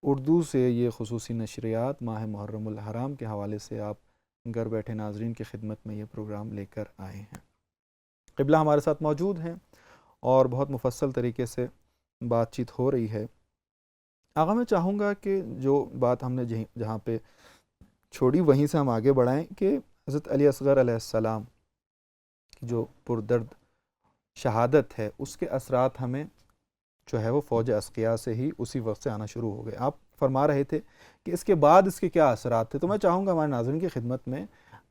Urdu سے یہ خصوصی نشریات ماہ محرم الحرام کے حوالے سے آپ گھر بیٹھے ناظرین کی خدمت میں یہ پروگرام لے کر آئے ہیں۔ قبلہ ہمارے ساتھ موجود ہیں اور بہت مفصل طریقے سے بات چیت ہو رہی ہے۔ آقا میں چاہوں گا کہ جو بات ہم نے جہاں پہ چھوڑی وہیں سے ہم آگے بڑھائیں کہ حضرت علی اصغر علیہ السلام کی جو پردرد شہادت ہے اس کے اثرات ہمیں جو ہے وہ فوج اسقیاء سے ہی اسی وقت سے آنا شروع ہو گئے۔ آپ فرما رہے تھے کہ اس کے بعد اس کے کیا اثرات تھے، تو میں چاہوں گا ہمارے ناظرین کی خدمت میں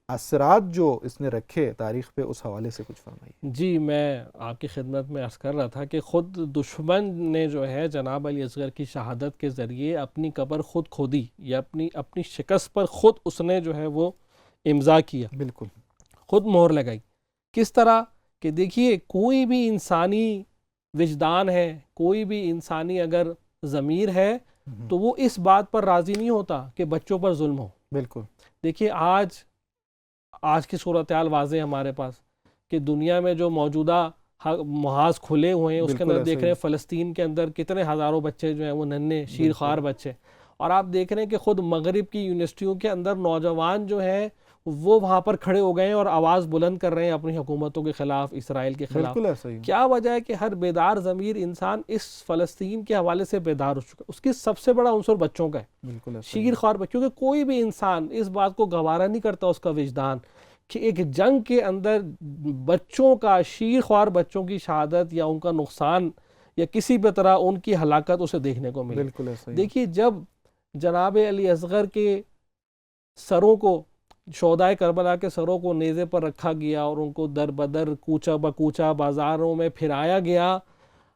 اثرات جو اس نے رکھے تاریخ پہ اس حوالے سے کچھ فرمائیے۔ جی میں آپ کی خدمت میں عرض کر رہا تھا کہ خود دشمن نے جو ہے جناب علی اصغر کی شہادت کے ذریعے اپنی قبر خود کھودی یا اپنی شکست پر خود اس نے جو ہے وہ امضا کیا، بالکل خود مہر لگائی۔ کس طرح کہ دیکھیے کوئی بھی انسانی وجدان ہے، کوئی بھی انسانی اگر ضمیر ہے تو وہ اس بات پر راضی نہیں ہوتا کہ بچوں پر ظلم ہو۔ بالکل دیکھیے آج کی صورتحال واضح ہے ہمارے پاس کہ دنیا میں جو موجودہ محاذ کھلے ہوئے ہیں اس کے اندر دیکھ رہے ہیں فلسطین کے اندر کتنے ہزاروں بچے جو ہیں وہ ننھے شیر خوار بچے، اور آپ دیکھ رہے ہیں کہ خود مغرب کی یونیورسٹیوں کے اندر نوجوان جو ہیں وہ وہاں پر کھڑے ہو گئے ہیں اور آواز بلند کر رہے ہیں اپنی حکومتوں کے خلاف، اسرائیل کے خلاف۔ بالکل ایسا ہی کیا وجہ ہے کہ ہر بیدار ضمیر انسان اس فلسطین کے حوالے سے بیدار ہو چکا ہے؟ اس کی سب سے بڑا عنصر بچوں کا ہے، بالکل شیر خوار بچوں، کیونکہ کوئی بھی انسان اس بات کو گوارا نہیں کرتا اس کا وجدان کہ ایک جنگ کے اندر بچوں کا، شیر خوار بچوں کی شہادت یا ان کا نقصان یا کسی بھی طرح ان کی ہلاکت اسے دیکھنے کو ملے۔ بالکل ایسا ہی۔ دیکھیے جب جناب علی اصغر کے سروں کو، شہدائے کربلا کے سروں کو نیزے پر رکھا گیا اور ان کو در بدر کوچہ بکوچہ بازاروں میں پھرایا گیا،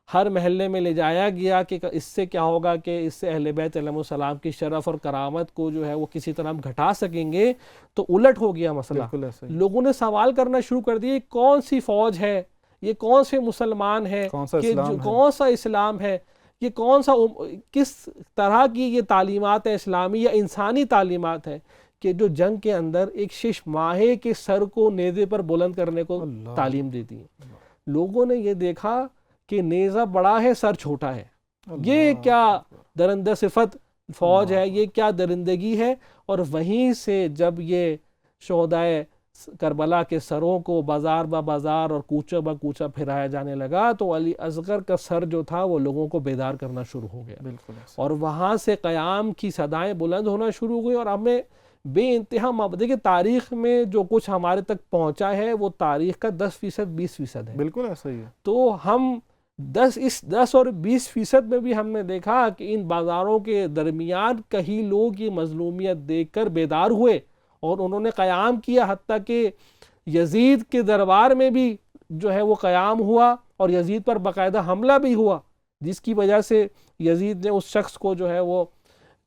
ہر محلے میں لے جایا گیا کہ اس سے کیا ہوگا کہ اس سے اہل بیت علیہ السلام کی شرف اور کرامت کو جو ہے وہ کسی طرح ہم گھٹا سکیں گے، تو الٹ ہو گیا مسئلہ۔ لوگوں نے سوال کرنا شروع کر دیا کون سی فوج ہے، یہ کون سے مسلمان ہیں، کون سا اسلام ہے، یہ کون سا کس طرح کی یہ تعلیمات ہیں اسلامی یا انسانی تعلیمات ہیں کہ جو جنگ کے اندر ایک شش ماہے کے سر کو نیزے پر بلند کرنے کو تعلیم دیتی ہیں۔ لوگوں نے یہ دیکھا کہ نیزہ بڑا ہے سر چھوٹا ہے، یہ کیا درندہ صفت فوج ہے، یہ کیا درندگی ہے، اور وہیں سے جب یہ شہدائے کربلا کے سروں کو بازار با بازار اور کوچہ با کوچہ پھرایا جانے لگا تو علی اصغر کا سر جو تھا وہ لوگوں کو بیدار کرنا شروع ہو گیا، اور وہاں سے قیام کی صدائیں بلند ہونا شروع ہوئی، اور ہمیں بے انتہا دیکھیں تاریخ میں جو کچھ ہمارے تک پہنچا ہے وہ تاریخ کا 10% 20% ہے۔ بالکل ایسا ہی ہے۔ تو ہم 10 اور 20% میں بھی ہم نے دیکھا کہ ان بازاروں کے درمیان کئی لوگ یہ مظلومیت دیکھ کر بیدار ہوئے اور انہوں نے قیام کیا، حتیٰ کہ یزید کے دربار میں بھی جو ہے وہ قیام ہوا اور یزید پر باقاعدہ حملہ بھی ہوا، جس کی وجہ سے یزید نے اس شخص کو جو ہے وہ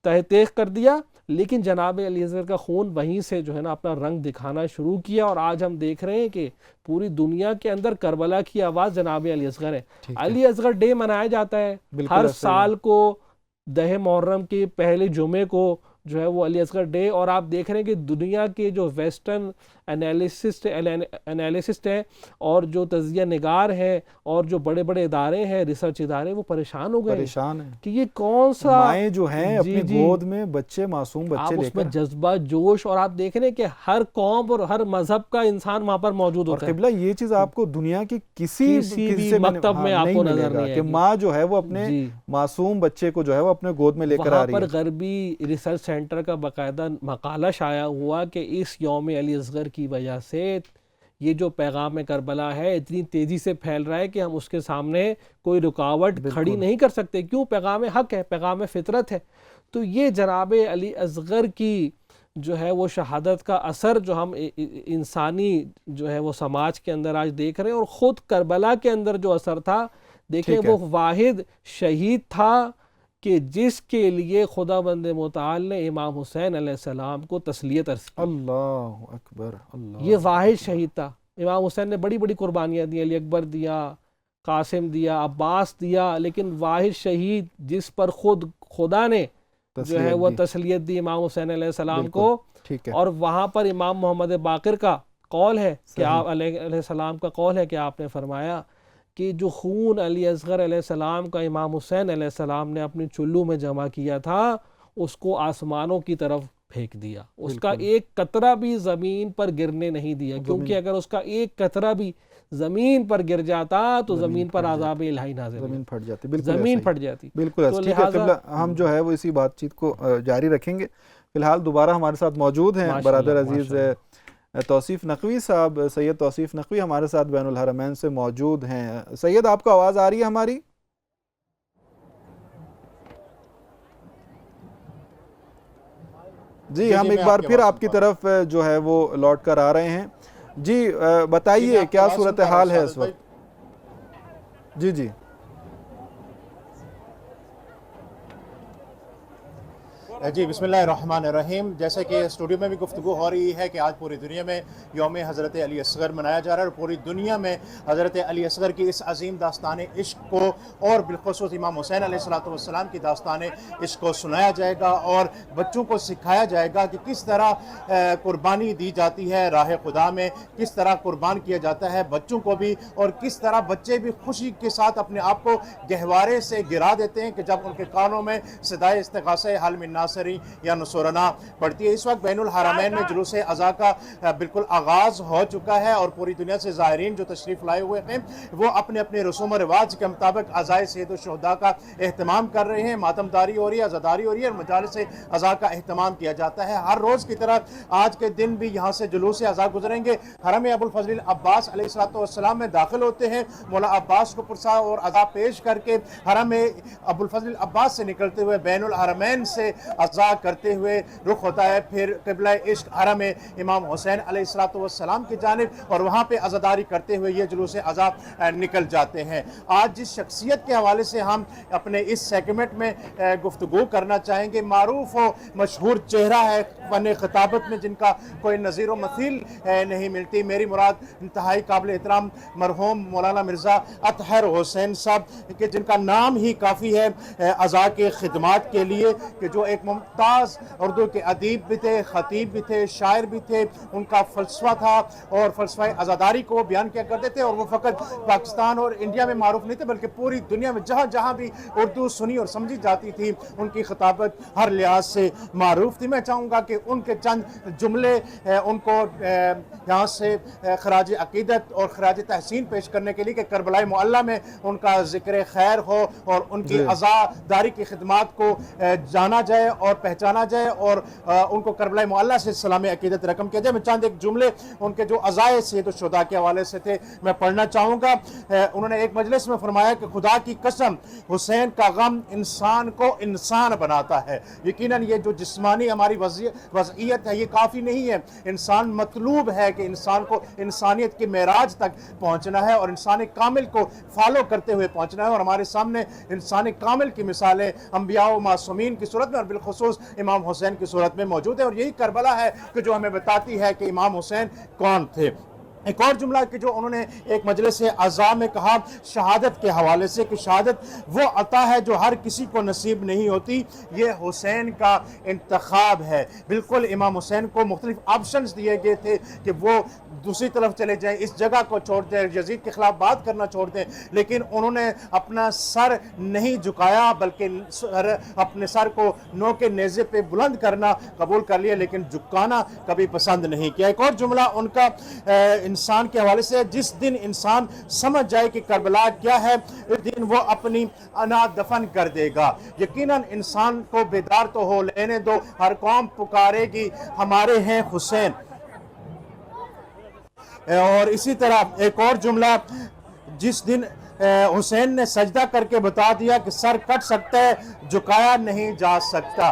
تہ تیغ کر دیا، لیکن جناب علی اصغر کا خون وہیں سے جو ہے نا اپنا رنگ دکھانا شروع کیا، اور آج ہم دیکھ رہے ہیں کہ پوری دنیا کے اندر کربلا کی آواز جناب علی اصغر ہے۔ علی اصغر ڈے منایا جاتا ہے ہر سال کو 10 محرم کے پہلے جمعے کو جو ہے وہ علی اصغر ڈے، اور آپ دیکھ رہے ہیں کہ دنیا کے جو ویسٹرن انالیسسٹ ہیں اور جو تجزیہ نگار ہیں اور جو بڑے بڑے ادارے ہیں، ریسرچ ادارے، وہ پریشان ہو گئے، پریشان ہیں کہ یہ کون سا مائیں جو ہیں اپنی گود میں بچے، معصوم بچے آپ لے اس میں کر، جذبہ جوش، اور آپ دیکھ رہے ہیں کہ ہر قوم اور ہر مذہب کا انسان وہاں پر موجود اور ہوتا ہے. قبلہ یہ چیز آپ کو دنیا کی کسی بھی مکتب میں آپ کو نظر نہیں آئے کہ گی. ماں جو ہے وہ اپنے معصوم بچے کو جو ہے وہ اپنے گود میں لے کر آ رہی ہے. وہاں پر غربی ریسرچ سینٹر کا باقاعدہ مقالہ شائع ہوا کہ اس یوم علی اصغر کی وجہ سے یہ جو پیغام کربلا ہے اتنی تیزی سے پھیل رہا ہے کہ ہم اس کے سامنے کوئی رکاوٹ کھڑی نہیں کر سکتے. کیوں؟ پیغام حق ہے، پیغام فطرت ہے. تو یہ جناب علی اصغر کی جو ہے وہ شہادت کا اثر جو ہم انسانی جو ہے وہ سماج کے اندر آج دیکھ رہے ہیں، اور خود کربلا کے اندر جو اثر تھا دیکھیں، وہ واحد شہید تھا کہ جس کے لیے خدا بند متعال نے امام حسین علیہ السلام کو تسلیت عرض کی. اللہ اکبر، اللہ، یہ واحد شہید تھا. امام حسین نے بڑی بڑی قربانیاں دی، علی اکبر دیا، قاسم دیا، عباس دیا، لیکن واحد شہید جس پر خود خدا نے جو ہے وہ تسلیت دی امام حسین علیہ السلام کو. اور وہاں پر امام محمد باقر کا قول ہے کہ آپ علیہ السلام کا قول ہے کہ آپ نے فرمایا کہ جو خون علی اصغر علیہ السلام کا امام حسین علیہ السلام نے اپنی چلو میں جمع کیا تھا، اس کو آسمانوں کی طرف پھینک دیا. اس کا ایک قطرہ بھی زمین پر گرنے نہیں دیا، کیونکہ اگر اس کا ایک قطرہ بھی زمین پر گر جاتا تو زمین پر عذاب الہی نازل، زمین پھٹ جاتی، زمین پھٹ جاتی. بالکل ایسا. ٹھیک ہے قبلہ، ہم جو ہے وہ اسی بات چیت کو جاری رکھیں گے. فی الحال دوبارہ ہمارے ساتھ موجود ہیں برادر عزیز توصیف نقوی صاحب. سید توصیف نقوی ہمارے ساتھ بین الحرمین سے موجود ہیں. سید، آپ کو آواز آ رہی ہے ہماری؟ جی، ہم ایک بار پھر آپ کی طرف جو ہے وہ لوٹ کر آ رہے ہیں. جی بتائیے کیا صورتحال ہے اس وقت؟ جی جی جی، بسم اللہ الرحمن الرحیم. جیسے کہ اسٹوڈیو میں بھی گفتگو ہو رہی ہے کہ آج پوری دنیا میں یوم حضرت علی اصغر منایا جا رہا ہے، اور پوری دنیا میں حضرت علی اصغر کی اس عظیم داستان عشق کو اور بالخصوص امام حسین علیہ السلام کی داستان عشق کو سنایا جائے گا، اور بچوں کو سکھایا جائے گا کہ کس طرح قربانی دی جاتی ہے راہ خدا میں، کس طرح قربان کیا جاتا ہے بچوں کو بھی، اور کس طرح بچے بھی خوشی کے ساتھ اپنے آپ کو گہوارے سے گرا دیتے ہیں کہ جب ان کے کانوں میں صدائے استغاثہ حل من ناصری یا نصرنا پڑتی ہے. اس وقت بین الحرمین میں جلوس اضحیٰ کا بالکل آغاز ہو چکا ہے، اور پوری دنیا سے زائرین جو تشریف لائے ہوئے ہیں وہ اپنے اپنے رسوم و رواج کے مطابق عزائے سید الشہداء کا اہتمام کر رہے ہیں. ماتمداری ہو رہی ہے، عزاداری ہو رہی ہے، اور مجالس اضحیٰ کا اہتمام کیا جاتا ہے. ہر روز کی طرح آج کے دن بھی یہاں سے جلوس اضحیٰ گزریں گے. حرم ابوالفضل عباس علیہ السلام میں داخل ہوتے ہیں، مولا عباس کو پرسا اور عزا پیش کر کے حرم ابوالفضل عباس سے نکلتے ہوئے بین الحرمین سے عزا کرتے ہوئے رخ ہوتا ہے پھر قبلہ عشق حرم امام حسین علیہ السلام کی جانب، اور وہاں پہ عزاداری کرتے ہوئے یہ جلوس عزا نکل جاتے ہیں. آج جس شخصیت کے حوالے سے ہم اپنے اس سیگمنٹ میں گفتگو کرنا چاہیں گے، معروف و مشہور چہرہ ہے فن خطابت میں جن کا کوئی نظیر و مثیل نہیں ملتی. میری مراد انتہائی قابل احترام مرحوم مولانا مرزا اطہر حسین صاحب کہ جن کا نام ہی کافی ہے عزا کے خدمات کے لیے، کہ جو ایک ممتاز اردو کے ادیب بھی تھے، خطیب بھی تھے، شاعر بھی تھے. ان کا فلسفہ تھا اور فلسفہ عزاداری کو وہ بیان کیا کرتے تھے، اور وہ فقط پاکستان اور انڈیا میں معروف نہیں تھے بلکہ پوری دنیا میں جہاں جہاں بھی اردو سنی اور سمجھی جاتی تھی ان کی خطابت ہر لحاظ سے معروف تھی. میں چاہوں گا کہ ان کے چند جملے ان کو یہاں سے خراج عقیدت اور خراج تحسین پیش کرنے کے لیے کہ کربلائے معلیٰ میں ان کا ذکر خیر ہو اور ان کی عزاداری کی خدمات کو جانا جائے اور پہچانا جائے، اور ان کو کربلائے معلیٰ سے سلام عقیدت رقم کیا جائے. میں چاند ایک جملے ان کے جو عزائے سید الشہداء کے حوالے سے تھے میں پڑھنا چاہوں گا. انہوں نے ایک مجلس میں فرمایا کہ خدا کی قسم حسین کا غم انسان کو انسان بناتا ہے. یقیناً یہ جو جسمانی ہماری وضعیت ہے یہ کافی نہیں ہے. انسان مطلوب ہے کہ انسان کو انسانیت کے معراج تک پہنچنا ہے اور انسان کامل کو فالو کرتے ہوئے پہنچنا ہے، اور ہمارے سامنے انسان کامل کی مثالیں انبیاء و معصومین کی صورت میں اور بالخصوص امام حسین کی صورت میں موجود ہے. اور یہی کربلا ہے کہ جو ہمیں بتاتی ہے کہ امام حسین کون تھے. ایک اور جملہ کہ جو انہوں نے ایک مجلس اعزاء میں کہا شہادت کے حوالے سے کہ شہادت وہ عطا ہے جو ہر کسی کو نصیب نہیں ہوتی، یہ حسین کا انتخاب ہے۔ بالکل امام حسین کو مختلف آپشنز دیے گئے تھے کہ وہ دوسری طرف چلے جائیں، اس جگہ کو چھوڑ دیں، یزید کے خلاف بات کرنا چھوڑ دیں، لیکن انہوں نے اپنا سر نہیں جھکایا بلکہ اپنے سر کو نو کے نیزے پہ بلند کرنا قبول کر لیا، لیکن جھکانا کبھی پسند نہیں کیا۔ ایک اور جملہ ان کا انسان کے حوالے سے، جس دن انسان سمجھ جائے کہ کربلا کیا ہے اس دن وہ اپنی انا دفن کر دے گا۔ یقیناً انسان کو بیدار تو ہو لینے دو، ہر قوم پکارے گی ہمارے ہیں حسین۔ اور اسی طرح ایک اور جملہ، جس دن حسین نے سجدہ کر کے بتا دیا کہ سر کٹ سکتا ہے، جھکایا نہیں جا سکتا۔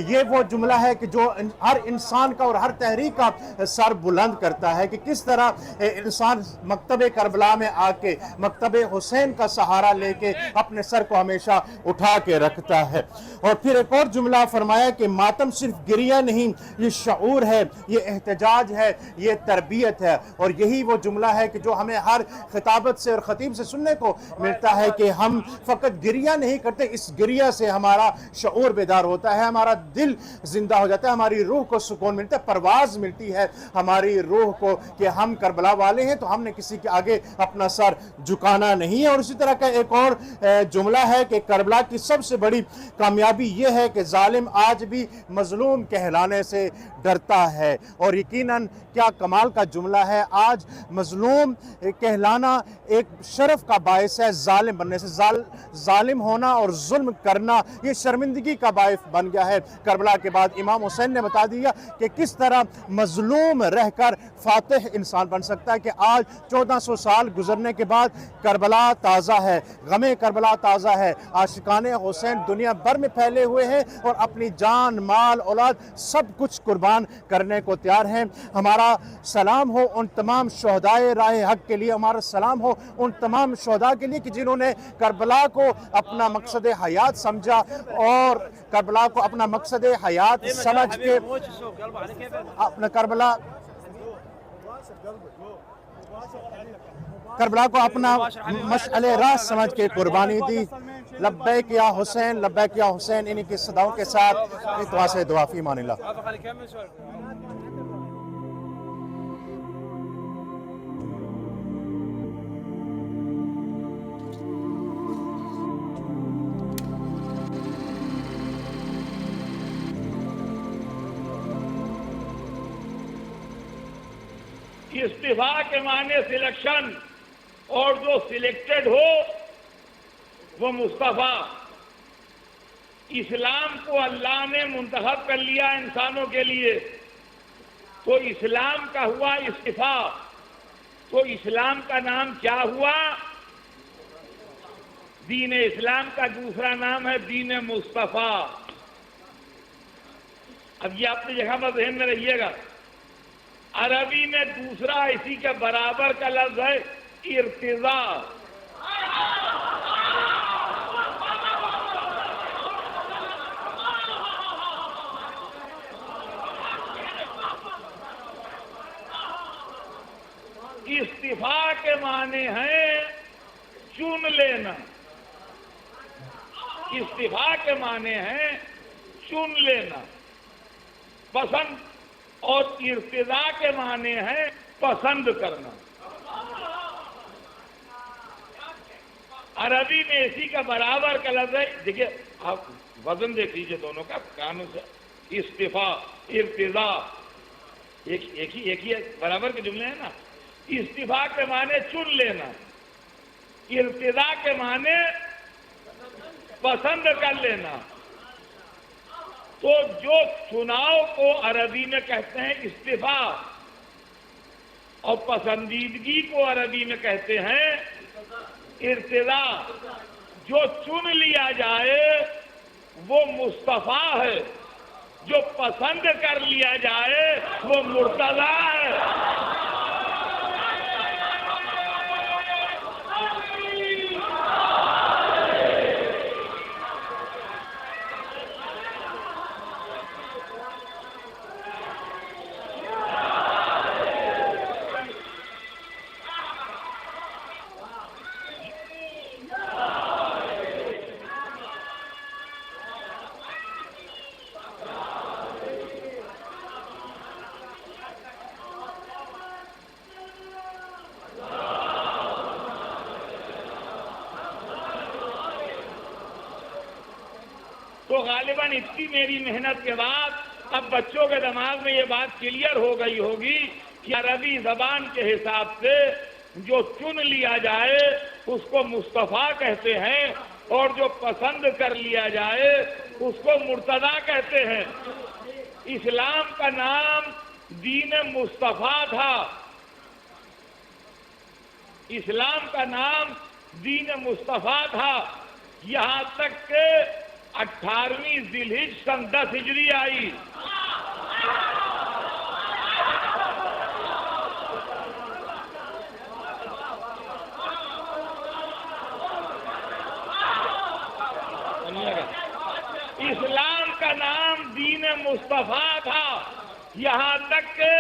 یہ وہ جملہ ہے کہ جو ہر انسان کا اور ہر تحریک کا سر بلند کرتا ہے کہ کس طرح انسان مکتب کربلا میں آ کے مکتب حسین کا سہارا لے کے اپنے سر کو ہمیشہ اٹھا کے رکھتا ہے۔ اور پھر ایک اور جملہ فرمایا کہ ماتم صرف گریہ نہیں، یہ شعور ہے، یہ احتجاج ہے، یہ تربیت ہے۔ اور یہی وہ جملہ ہے کہ جو ہمیں ہر خطابت سے اور خطیب سے سننے کو ملتا ہے کہ ہم فقط گریہ نہیں کرتے، اس گریہ سے ہمارا شعور بیدار ہوتا ہے، ہمارا دل زندہ ہو جاتا ہے، ہماری روح کو سکون ملتا ہے، پرواز ملتی ہے ہماری روح کو کہ ہم کربلا والے ہیں تو ہم نے کسی کے آگے اپنا سر جھکانا نہیں ہے۔ اور اسی طرح کا ایک اور جملہ ہے کہ کربلا کی سب سے بڑی کامیابی یہ ہے کہ ظالم آج بھی مظلوم کہلانے سے ڈرتا ہے۔ اور یقیناً کیا کمال کا جملہ ہے، آج مظلوم کہلانا ایک شرف کا باعث ہے، ظالم بننے سے ظالم ہونا اور ظلم کرنا یہ شرمندگی کا باعث بن گیا ہے۔ کربلا کے بعد امام حسین نے بتا دیا کہ کس طرح مظلوم رہ کر فاتح انسان بن سکتا ہے، کہ آج 1400 سال گزرنے کے بعد کربلا تازہ ہے، غم کربلا تازہ ہے، عاشقان حسین دنیا بھر میں پھیلے ہوئے ہیں اور اپنی جان مال اولاد سب کچھ قربان کرنے کو تیار ہیں۔ ہمارا سلام ہو ان تمام شہدائے راہ حق کے لیے، ہمارا سلام ہو ان تمام شہداء کے لیے کہ جنہوں نے کربلا کو اپنا مقصد حیات سمجھا اور کربلا کو اپنا مقصد حیات سمجھ کے اپنا کربلا کو اپنا مشعل راہ سمجھ کے قربانی دی۔ لبیک یا حسین، لبیک یا حسین، انہی کی صداؤں کے ساتھ اتوا سے دعا فی امان اللہ۔ استفاع کے معنی سلیکشن، اور جو سلیکٹڈ ہو وہ مصطفیٰ۔ اسلام کو اللہ نے منتخب کر لیا انسانوں کے لیے، تو اسلام کا ہوا استفاع۔ تو اسلام کا نام کیا ہوا؟ دین اسلام کا دوسرا نام ہے دین مصطفیٰ۔ اب یہ اپنی جگہ پر ذہن میں رہیے گا، عربی میں دوسرا اسی کے برابر کا لفظ ہے ارتضاء۔ استفاع کے معنی ہیں چن لینا، استفاع کے معنی ہیں چن لینا، پسند، اور ارتضاء کے معنی ہے پسند کرنا۔ عربی میں اسی کا برابر کا لفظ ہے، دیکھیے آپ وزن دیکھ لیجیے دونوں کا، کانوں سے استفاع ارتضاء ایک ہی برابر کے جملے ہیں نا۔ استفاع کے معنی چن لینا، ارتضاء کے معنی پسند کر لینا۔ تو جو چناؤ کو عربی میں کہتے ہیں استفاع، اور پسندیدگی کو عربی میں کہتے ہیں ارتضاء۔ جو چن لیا جائے وہ مصطفیٰ ہے، جو پسند کر لیا جائے وہ مرتضیٰ ہے۔ تو غالباً اتنی میری محنت کے بعد اب بچوں کے دماغ میں یہ بات کلیئر ہو گئی ہوگی کہ عربی زبان کے حساب سے جو چن لیا جائے اس کو مصطفیٰ کہتے ہیں اور جو پسند کر لیا جائے اس کو مرتضیٰ کہتے ہیں۔ اسلام کا نام دین مصطفیٰ تھا، اسلام کا نام دین مصطفیٰ تھا، یہاں تک کہ 18ویں ذی الحجہ سن 10 ہجری آئی۔ اسلام کا نام دین مصطفیٰ تھا، یہاں تک کہ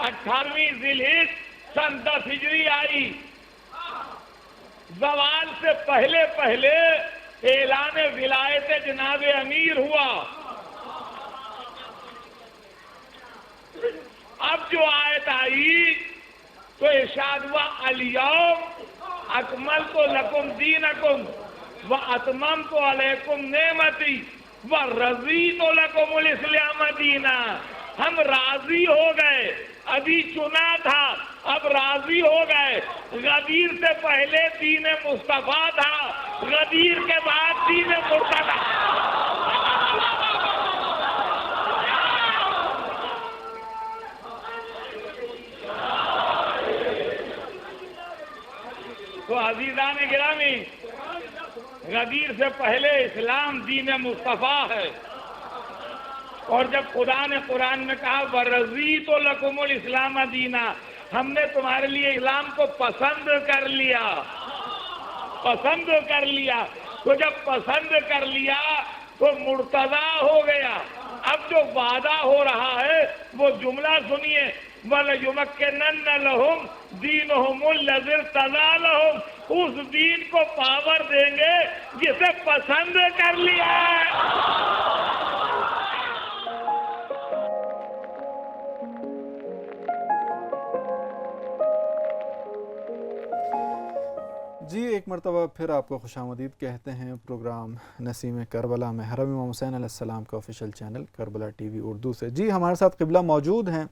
18ویں ذی الحجہ سن 10 ہجری آئی۔ زوال سے پہلے پہلے اعلان ولایت جناب امیر ہوا۔ اب جو آیت آئی تو ارشاد ہوا الیوم اکملت لکم دینکم واتممت علیکم نعمتی ورضیت لکم الاسلام دینا۔ ہم راضی ہو گئے، ابھی چنا تھا اب راضی ہو گئے۔ غدیر سے پہلے دین مصطفیٰ تھا، غدیر کے بعد دین مرتضیٰ۔ تو عزیزان گرامی، غدیر سے پہلے اسلام دین مصطفیٰ ہے، اور جب خدا نے قرآن میں کہا وَرَضِيتُ لَكُمُ الْإِسْلَامَ دِينًا، ہم نے تمہارے لیے اسلام کو پسند کر لیا، پسند کر لیا۔ تو جب پسند کر لیا تو مرتضیٰ ہو گیا۔ اب جو وعدہ ہو رہا ہے وہ جملہ سنیے، وَلَيُمَكِّنَنَّ لَهُمْ دِينُهُمُ الَّذِي ارْتَضَىٰ لَهُمْ، اس دین کو پاور دیں گے جسے پسند کر لیا ہے۔ جی ایک مرتبہ پھر آپ کو خوش آمدید کہتے ہیں پروگرام نسیم کربلا میں حرم امام حسین علیہ السلام کا official channel Karbala T V Urdu سے۔ جی ہمارے ساتھ قبلہ موجود ہیں۔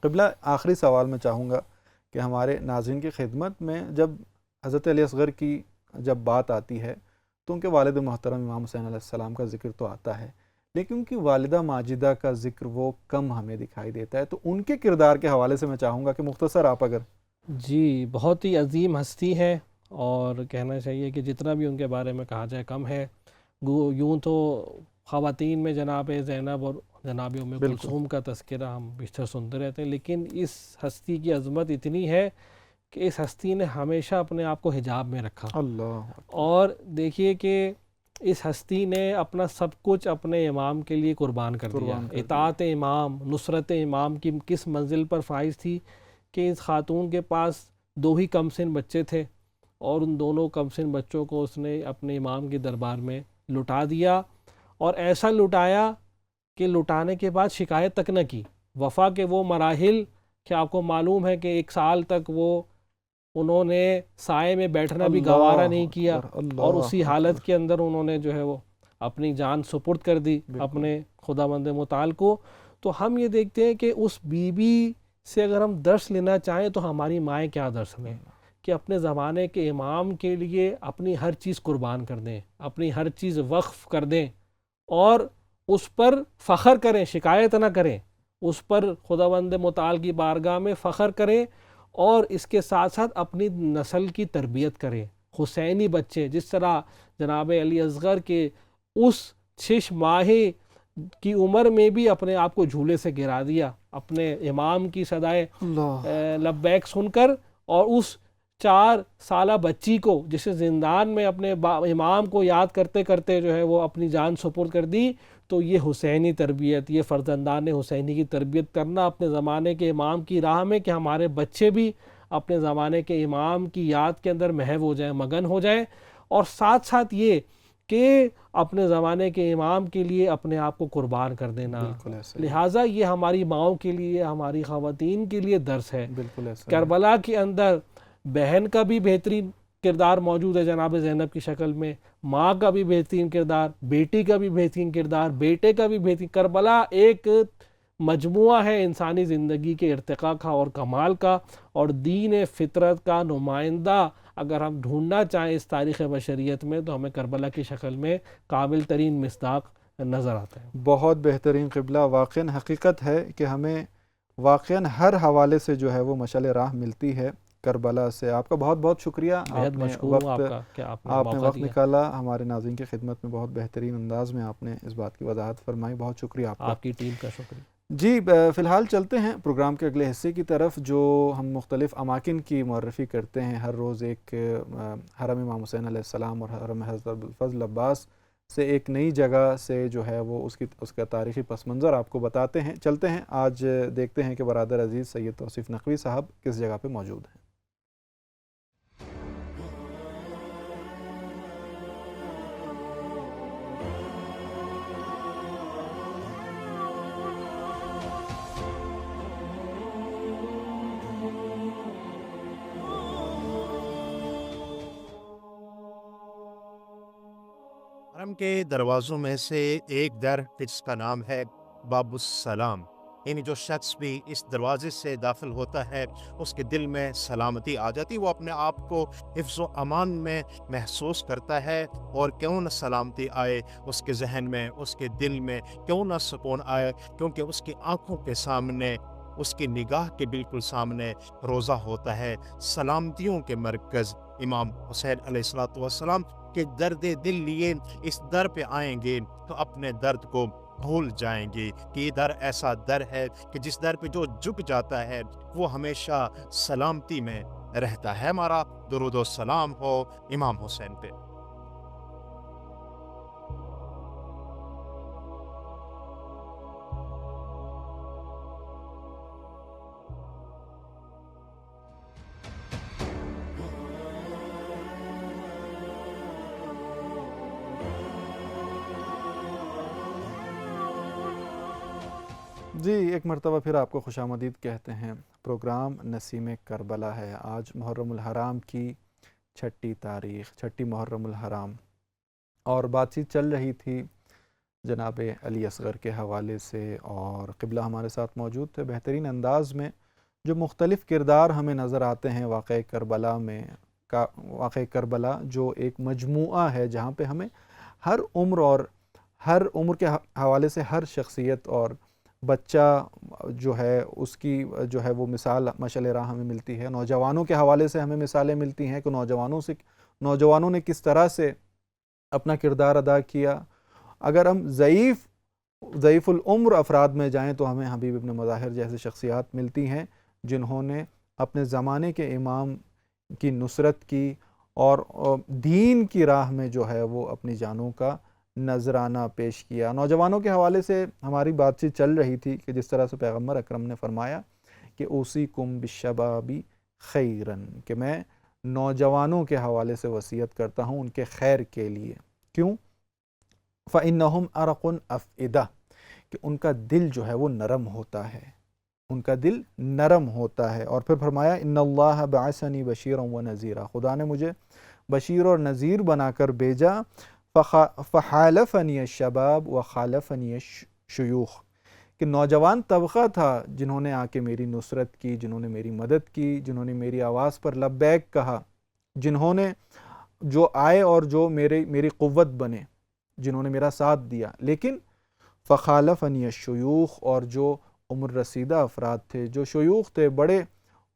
قبلہ، آخری سوال میں چاہوں گا کہ ہمارے ناظرین کی خدمت میں جب حضرت علی اصغر کی جب بات آتی ہے تو ان کے والد محترم امام حسین علیہ السلام کا ذکر تو آتا ہے، لیکن ان کی والدہ ماجدہ کا ذکر وہ کم ہمیں دکھائی دیتا ہے، تو ان کے کردار کے حوالے سے میں چاہوں گا کہ مختصر آپ اگر۔ جی بہت ہی عظیم ہستی ہے، اور کہنا چاہیے کہ جتنا بھی ان کے بارے میں کہا جائے کم ہے۔ یوں تو خواتین میں جناب زینب اور جناب ام کلثوم کا تذکرہ ہم بیشتر سنتے رہتے ہیں، لیکن اس ہستی کی عظمت اتنی ہے کہ اس ہستی نے ہمیشہ اپنے آپ کو حجاب میں رکھا۔ اللہ۔ اور دیکھیے کہ اس ہستی نے اپنا سب کچھ اپنے امام کے لیے قربان کر دیا۔ اطاعت امام، نصرت امام کی کس منزل پر فائز تھی کہ اس خاتون کے پاس 2 ہی کم سن بچے تھے، اور ان دونوں کم سن بچوں کو اس نے اپنے امام کے دربار میں لٹا دیا، اور ایسا لٹایا کہ لٹانے کے بعد شکایت تک نہ کی۔ وفا کے وہ مراحل کہ آپ کو معلوم ہے کہ 1 سال تک انہوں نے سائے میں بیٹھنا بھی گوارا نہیں کیا، اور اسی حالت کے اندر انہوں نے جو ہے وہ اپنی جان سپرد کر دی اپنے خداوند متعال کو۔ تو ہم یہ دیکھتے ہیں کہ اس بی بی سے اگر ہم درس لینا چاہیں تو ہماری مائیں کیا درس لیں، کہ اپنے زمانے کے امام کے لیے اپنی ہر چیز قربان کر دیں، اپنی ہر چیز وقف کر دیں، اور اس پر فخر کریں، شکایت نہ کریں، اس پر خداوند متعال کی بارگاہ میں فخر کریں، اور اس کے ساتھ ساتھ اپنی نسل کی تربیت کریں۔ حسینی بچے جس طرح جناب علی اصغر کے اس 6 ماہ کی عمر میں بھی اپنے آپ کو جھولے سے گرا دیا اپنے امام کی صدائے لبیک سن کر، اور اس 4 سالہ بچی کو جسے زندان میں اپنے امام کو یاد کرتے کرتے جو ہے وہ اپنی جان سپرد کر دی۔ تو یہ حسینی تربیت، یہ فرزندان حسینی کی تربیت کرنا اپنے زمانے کے امام کی راہ میں، کہ ہمارے بچے بھی اپنے زمانے کے امام کی یاد کے اندر محو ہو جائیں، مگن ہو جائیں، اور ساتھ ساتھ یہ کہ اپنے زمانے کے امام کے لیے اپنے آپ کو قربان کر دینا۔ لہٰذا یہ ہماری ماؤں کے لیے، ہماری خواتین کے لیے درس ہے۔ کربلا کے اندر بہن کا بھی بہترین کردار موجود ہے جناب زینب کی شکل میں، ماں کا بھی بہترین کردار، بیٹی کا بھی بہترین کردار، بیٹے کا بھی بہترین. کربلا ایک مجموعہ ہے انسانی زندگی کے ارتقاء کا اور کمال کا، اور دین فطرت کا نمائندہ اگر ہم ڈھونڈنا چاہیں اس تاریخ بشریت میں تو ہمیں کربلا کی شکل میں کامل ترین مصداق نظر آتا ہے. بہت بہترین قبلہ. واقعاً حقیقت ہے کہ ہمیں واقعاً ہر حوالے سے جو ہے وہ مشعل راہ ملتی ہے کربلا سے. آپ کا بہت بہت شکریہ. بہت مشکور ہوں آپ کا کہ آپ نے وقت نکالا ہمارے ناظرین کی خدمت میں. بہت بہترین انداز میں آپ نے اس بات کی وضاحت فرمائی. بہت شکریہ آپ کا. آپ کی ٹیم کا شکریہ. جی فی الحال چلتے ہیں پروگرام کے اگلے حصے کی طرف، جو ہم مختلف اماکن کی معرفی کرتے ہیں. ہر روز ایک حرم امام حسین علیہ السلام اور حرم حضرت ابوالفضل عباس سے ایک نئی جگہ سے جو ہے وہ اس کا تاریخی پس منظر آپ کو بتاتے ہیں. چلتے ہیں، آج دیکھتے ہیں کہ برادر عزیز سید توصیف نقوی صاحب کس جگہ پہ موجود ہیں. حرم کے دروازوں میں سے ایک در جس کا نام ہے باب السلام، یعنی جو شخص بھی اس دروازے سے داخل ہوتا ہے اس کے دل میں سلامتی آ جاتی، وہ اپنے آپ کو حفظ و امان میں محسوس کرتا ہے. اور کیوں نہ سلامتی آئے اس کے ذہن میں، اس کے دل میں، کیوں نہ سکون آئے، کیونکہ اس کی آنکھوں کے سامنے، اس کی نگاہ کے بالکل سامنے روضہ ہوتا ہے سلامتیوں کے مرکز امام حسین علیہ السلام کے. درد دل لیے اس در پہ آئیں گے تو اپنے درد کو بھول جائیں گے کہ یہ در ایسا در ہے کہ جس در پہ جو جھک جاتا ہے وہ ہمیشہ سلامتی میں رہتا ہے. ہمارا درود و سلام ہو امام حسین پہ. جی ایک مرتبہ پھر آپ کو خوش آمدید کہتے ہیں. پروگرام نسیم کربلا ہے. آج محرم الحرام کی 6 تاریخ، 6 محرم الحرام، اور بات چیت چل رہی تھی جناب علی اصغر کے حوالے سے، اور قبلہ ہمارے ساتھ موجود تھے. بہترین انداز میں جو مختلف کردار ہمیں نظر آتے ہیں واقعہ کربلا میں. واقعہ کربلا جو ایک مجموعہ ہے جہاں پہ ہمیں ہر عمر اور ہر عمر کے حوالے سے ہر شخصیت اور بچہ جو ہے اس کی جو ہے وہ مثال مشعل راہ ہمیں ملتی ہے. نوجوانوں کے حوالے سے ہمیں مثالیں ملتی ہیں کہ نوجوانوں نے کس طرح سے اپنا کردار ادا کیا. اگر ہم ضعیف العمر افراد میں جائیں تو ہمیں حبیب ابن مظاہر جیسے شخصیات ملتی ہیں جنہوں نے اپنے زمانے کے امام کی نصرت کی اور دین کی راہ میں جو ہے وہ اپنی جانوں کا نذرانہ پیش کیا. نوجوانوں کے حوالے سے ہماری بات چیت چل رہی تھی کہ جس طرح سے پیغمبر اکرم نے فرمایا کہ اوصیکم بالشباب خیرن، کہ میں نوجوانوں کے حوالے سے وصیت کرتا ہوں ان کے خیر کے لیے. کیوں؟ فإنہم ارق افئدہ، کہ ان کا دل جو ہے وہ نرم ہوتا ہے، ان کا دل نرم ہوتا ہے. اور پھر فرمایا ان اللہ بعثنی بشیرا و نذیرا، خدا نے مجھے بشیر اور نذیر بنا کر بھیجا. فحالفنی الشباب وخالفنی الشیوخ، کہ نوجوان طبقہ تھا جنہوں نے آ کے میری نصرت کی، جنہوں نے میری مدد کی، جنہوں نے میری آواز پر لبیک کہا، جنہوں نے جو آئے اور جو میری قوت بنے، جنہوں نے میرا ساتھ دیا. لیکن فخالفنی الشیوخ، اور جو عمر رسیدہ افراد تھے، جو شیوخ تھے، بڑے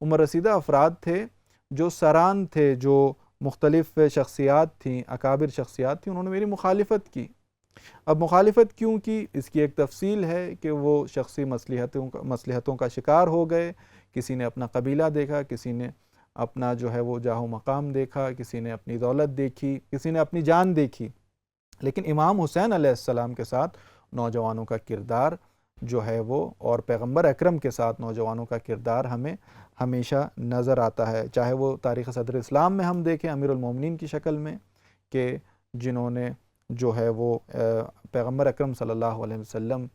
عمر رسیدہ افراد تھے، جو سران تھے، جو مختلف شخصیات تھیں، اکابر شخصیات تھیں، انہوں نے میری مخالفت کی. اب مخالفت کیوں کی؟ اس کی ایک تفصیل ہے کہ وہ شخصی مصلحتوں کا شکار ہو گئے. کسی نے اپنا قبیلہ دیکھا، کسی نے اپنا جو ہے وہ جاہ و مقام دیکھا، کسی نے اپنی دولت دیکھی، کسی نے اپنی جان دیکھی. لیکن امام حسین علیہ السلام کے ساتھ نوجوانوں کا کردار جو ہے وہ، اور پیغمبر اکرم کے ساتھ نوجوانوں کا کردار ہمیں ہمیشہ نظر آتا ہے. چاہے وہ تاریخ صدر اسلام میں ہم دیکھیں امیر المومنین کی شکل میں، کہ جنہوں نے جو ہے وہ پیغمبر اکرم صلی اللہ علیہ وسلم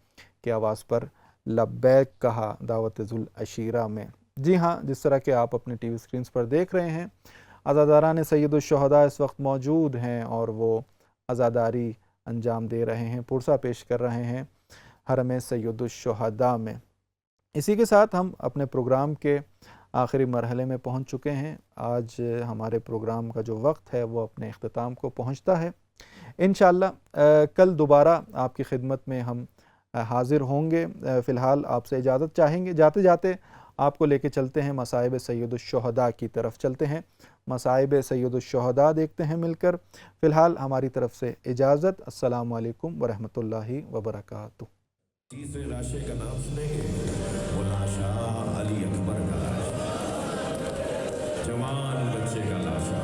کی آواز پر لبیک کہا دعوت ذوالعشیرہ میں. جی ہاں، جس طرح کہ آپ اپنے ٹی وی اسکرینز پر دیکھ رہے ہیں، عزاداران سید الشہداء اس وقت موجود ہیں اور وہ عزاداری انجام دے رہے ہیں، پرسہ پیش کر رہے ہیں حرم سید الشہداء میں۔ اسی کے ساتھ ہم اپنے پروگرام کے آخری مرحلے میں پہنچ چکے ہیں۔ آج ہمارے پروگرام کا جو وقت ہے وہ اپنے اختتام کو پہنچتا ہے۔ انشاءاللہ کل دوبارہ آپ کی خدمت میں ہم حاضر ہوں گے۔ فی الحال آپ سے اجازت چاہیں گے، جاتے جاتے آپ کو لے کے چلتے ہیں مصائب سید الشہداء کی طرف، چلتے ہیں مصائب سید الشہداء دیکھتے ہیں مل کر۔ فی الحال ہماری طرف سے اجازت، السلام علیکم ورحمۃ اللہ وبرکاتہ۔ تیسرے لاشے کا نام سنیں گے، وہ لاشا علی اکبر کا لاشا، جوان بچے کا لاشا،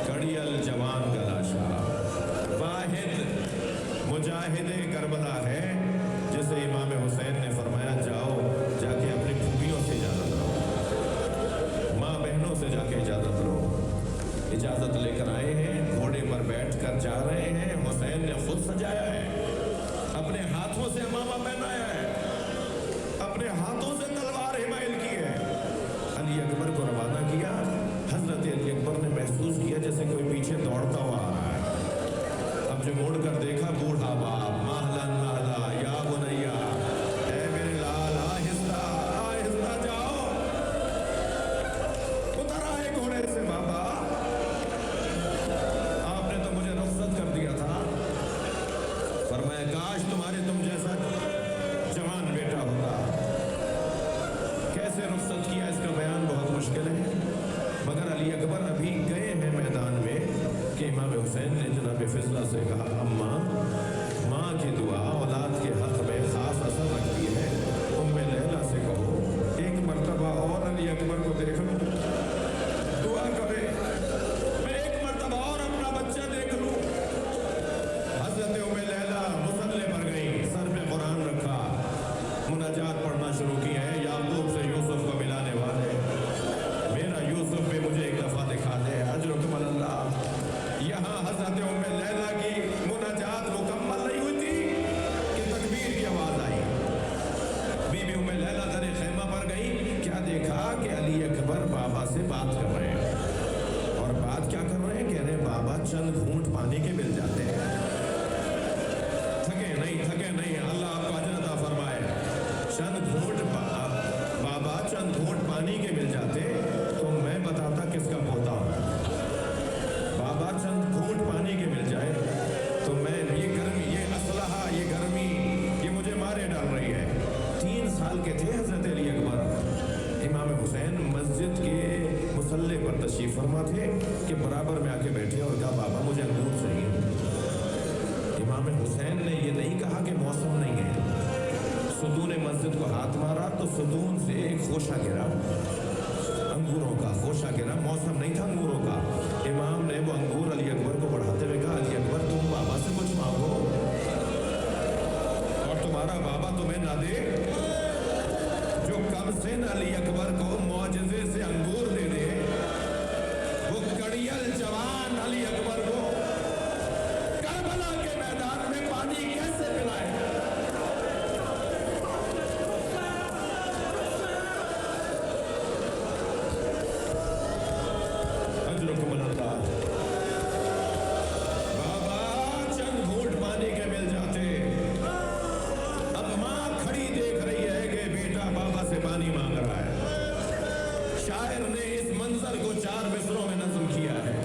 کڑیل جوان کا لاشا، واحد مجاہد کربلا ہے جسے امام حسین نے فرمایا جاؤ جا کے اپنی پھوپھیوں سے اجازت لو، ماں بہنوں سے جا کے اجازت لو۔ اجازت لے کر آئے ہیں، گھوڑے پر بیٹھ کر جا رہے ہیں، حسین نے خود سجایا ہے، اپنے ہاتھوں سے امامہ پہنایا ہے، اپنے ہاتھوں سے تلوار حمائل کی ہے، علی اکبر کو روانہ کیا۔ حضرت علی اکبر نے محسوس کیا جیسے کوئی پیچھے دوڑتا ہوا آ رہا ہے۔ اب جو موڑ کر دیکھا، بوڑھا باپ، مہلا مہلا یا بنیا، اے میرے لال آہستہ آہستہ جاؤ، اتر آئے گھوڑے سے بابا، آپ نے تو مجھے رخصت کر دیا تھا، فرمایا کاش تم جیسا جوان بیٹا ہوتا۔ کیسے رخصت کیا اس کا بیان بہت مشکل ہے، مگر علی اکبر ابھی گئے ہیں میدان میں کہ امام حسین نے جناب فضلہ سے کہا اماں، ماں کی دعا اولاد کے حق میں خاص اثر رکھتی ہے، ام لیلہ سے کہو ایک مرتبہ اور علی اکبر کو دیکھ لوں، دعا کرے میں ایک مرتبہ اور اپنا بچہ دیکھ لوں۔ حضرت ام لیلہ مصلے پر گئی، سر پہ قرآن رکھا، مناجات پڑھنا شروع کی ہے، یعقوب سے یوسف کو ملانے والے، میرا یوسف بھی مجھے ایک دفعہ دکھا دے، اجرکم اللہ۔ یہاں حضرت ام لیلہ کی مناجات مکمل نہیں ہوئی تھی کہ تکبیر کی آواز آئی۔ بی بی ام لیلہ در خیمہ پر گئی، کیا دیکھا کہ علی اکبر بابا سے بات کر رہے ہیں، اور بات کیا کر رہے ہیں، کہہ رہے ہیں بابا چند گھونٹ پانی کے مل جاتے ہیں، تھکے نہیں، اللہ آپ کو اجر عطا فرمائے، چند گھونٹ بابا چند گھونٹ پانی کے مل جاتے تو میں بتاتا کس کا پوتا ہوں، بابا چند گھونٹ پانی کے مل جائے تو میں یہ گرمی، یہ اسلحہ، یہ گرمی یہ مجھے مارے ڈال رہی ہے۔ 3 سال کے تھے حضرت علی اکبر، امام حسین مسجد کے مصلے پر تشریف فرما تھے کہ برابر میں آ کے بیٹھے اور کہا بابا مجھے انگور چاہیے۔ امام حسین نے یہ نہیں کہا کہ موسم نہیں ہے، ستون مسجد کو ہاتھ مارا تو ستون سے ایک خوشہ گرا، انگوروں کا خوشہ گرا، موسم نہیں تھا انگوروں کا۔ امام نے وہ انگور علی اکبر کو بڑھاتے ہوئے کہا علی اکبر تم بابا سے کچھ مانگو اور تمہارا بابا تمہیں نہ دے، جو کم سے علی اکبر کو معجزے سے انگور دے دے، وہ کڑیل جوان علی اکبر کو کربلا کے میدان میں پانی کیسے پلائے؟ اجرکم اللہ۔ بابا چند گھونٹ پانی کے مل جاتے، اب ماں کھڑی دیکھ رہی ہے کہ بیٹا بابا سے پانی مانگ رہا ہے۔ شاعر نے اس منظر کو 4 مصروں میں نظم کیا ہے۔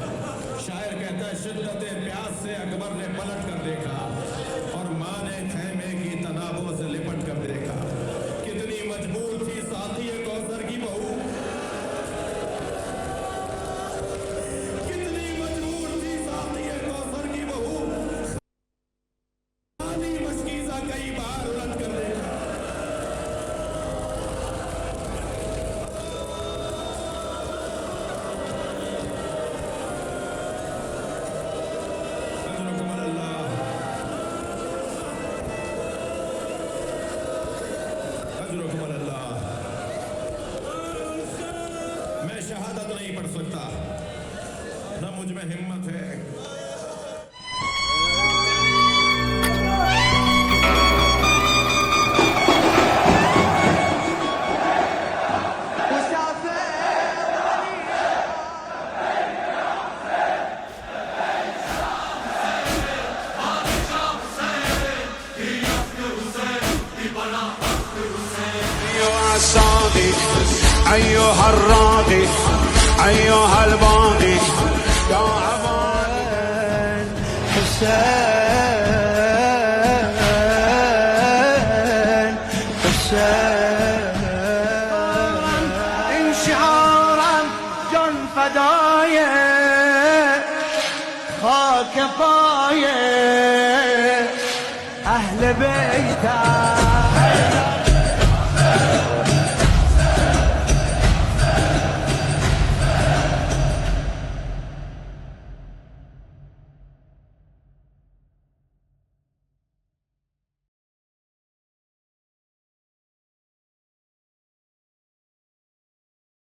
شاعر کہتا ہے شدت پیاس سے اکبر نے پلٹ کر دیکھا اور ماں نے خیمے کی تنابوں سے لپٹ کر دیکھا، کتنی مجبور تھی ساتھی کوثر کی بہو، کتنی مجبور تھی ساتھی کوثر کی بہو، پانی مشکیزہ کئی بار الٹ کر دیکھا۔ میں شہادت نہیں پڑھ سکتا، نہ مجھ میں ہمت ہے۔ الساقي أيها الراقي أيها الباقي يا أمان حسين حسين انشعارا جن فدايه خاك بايه أهل بيته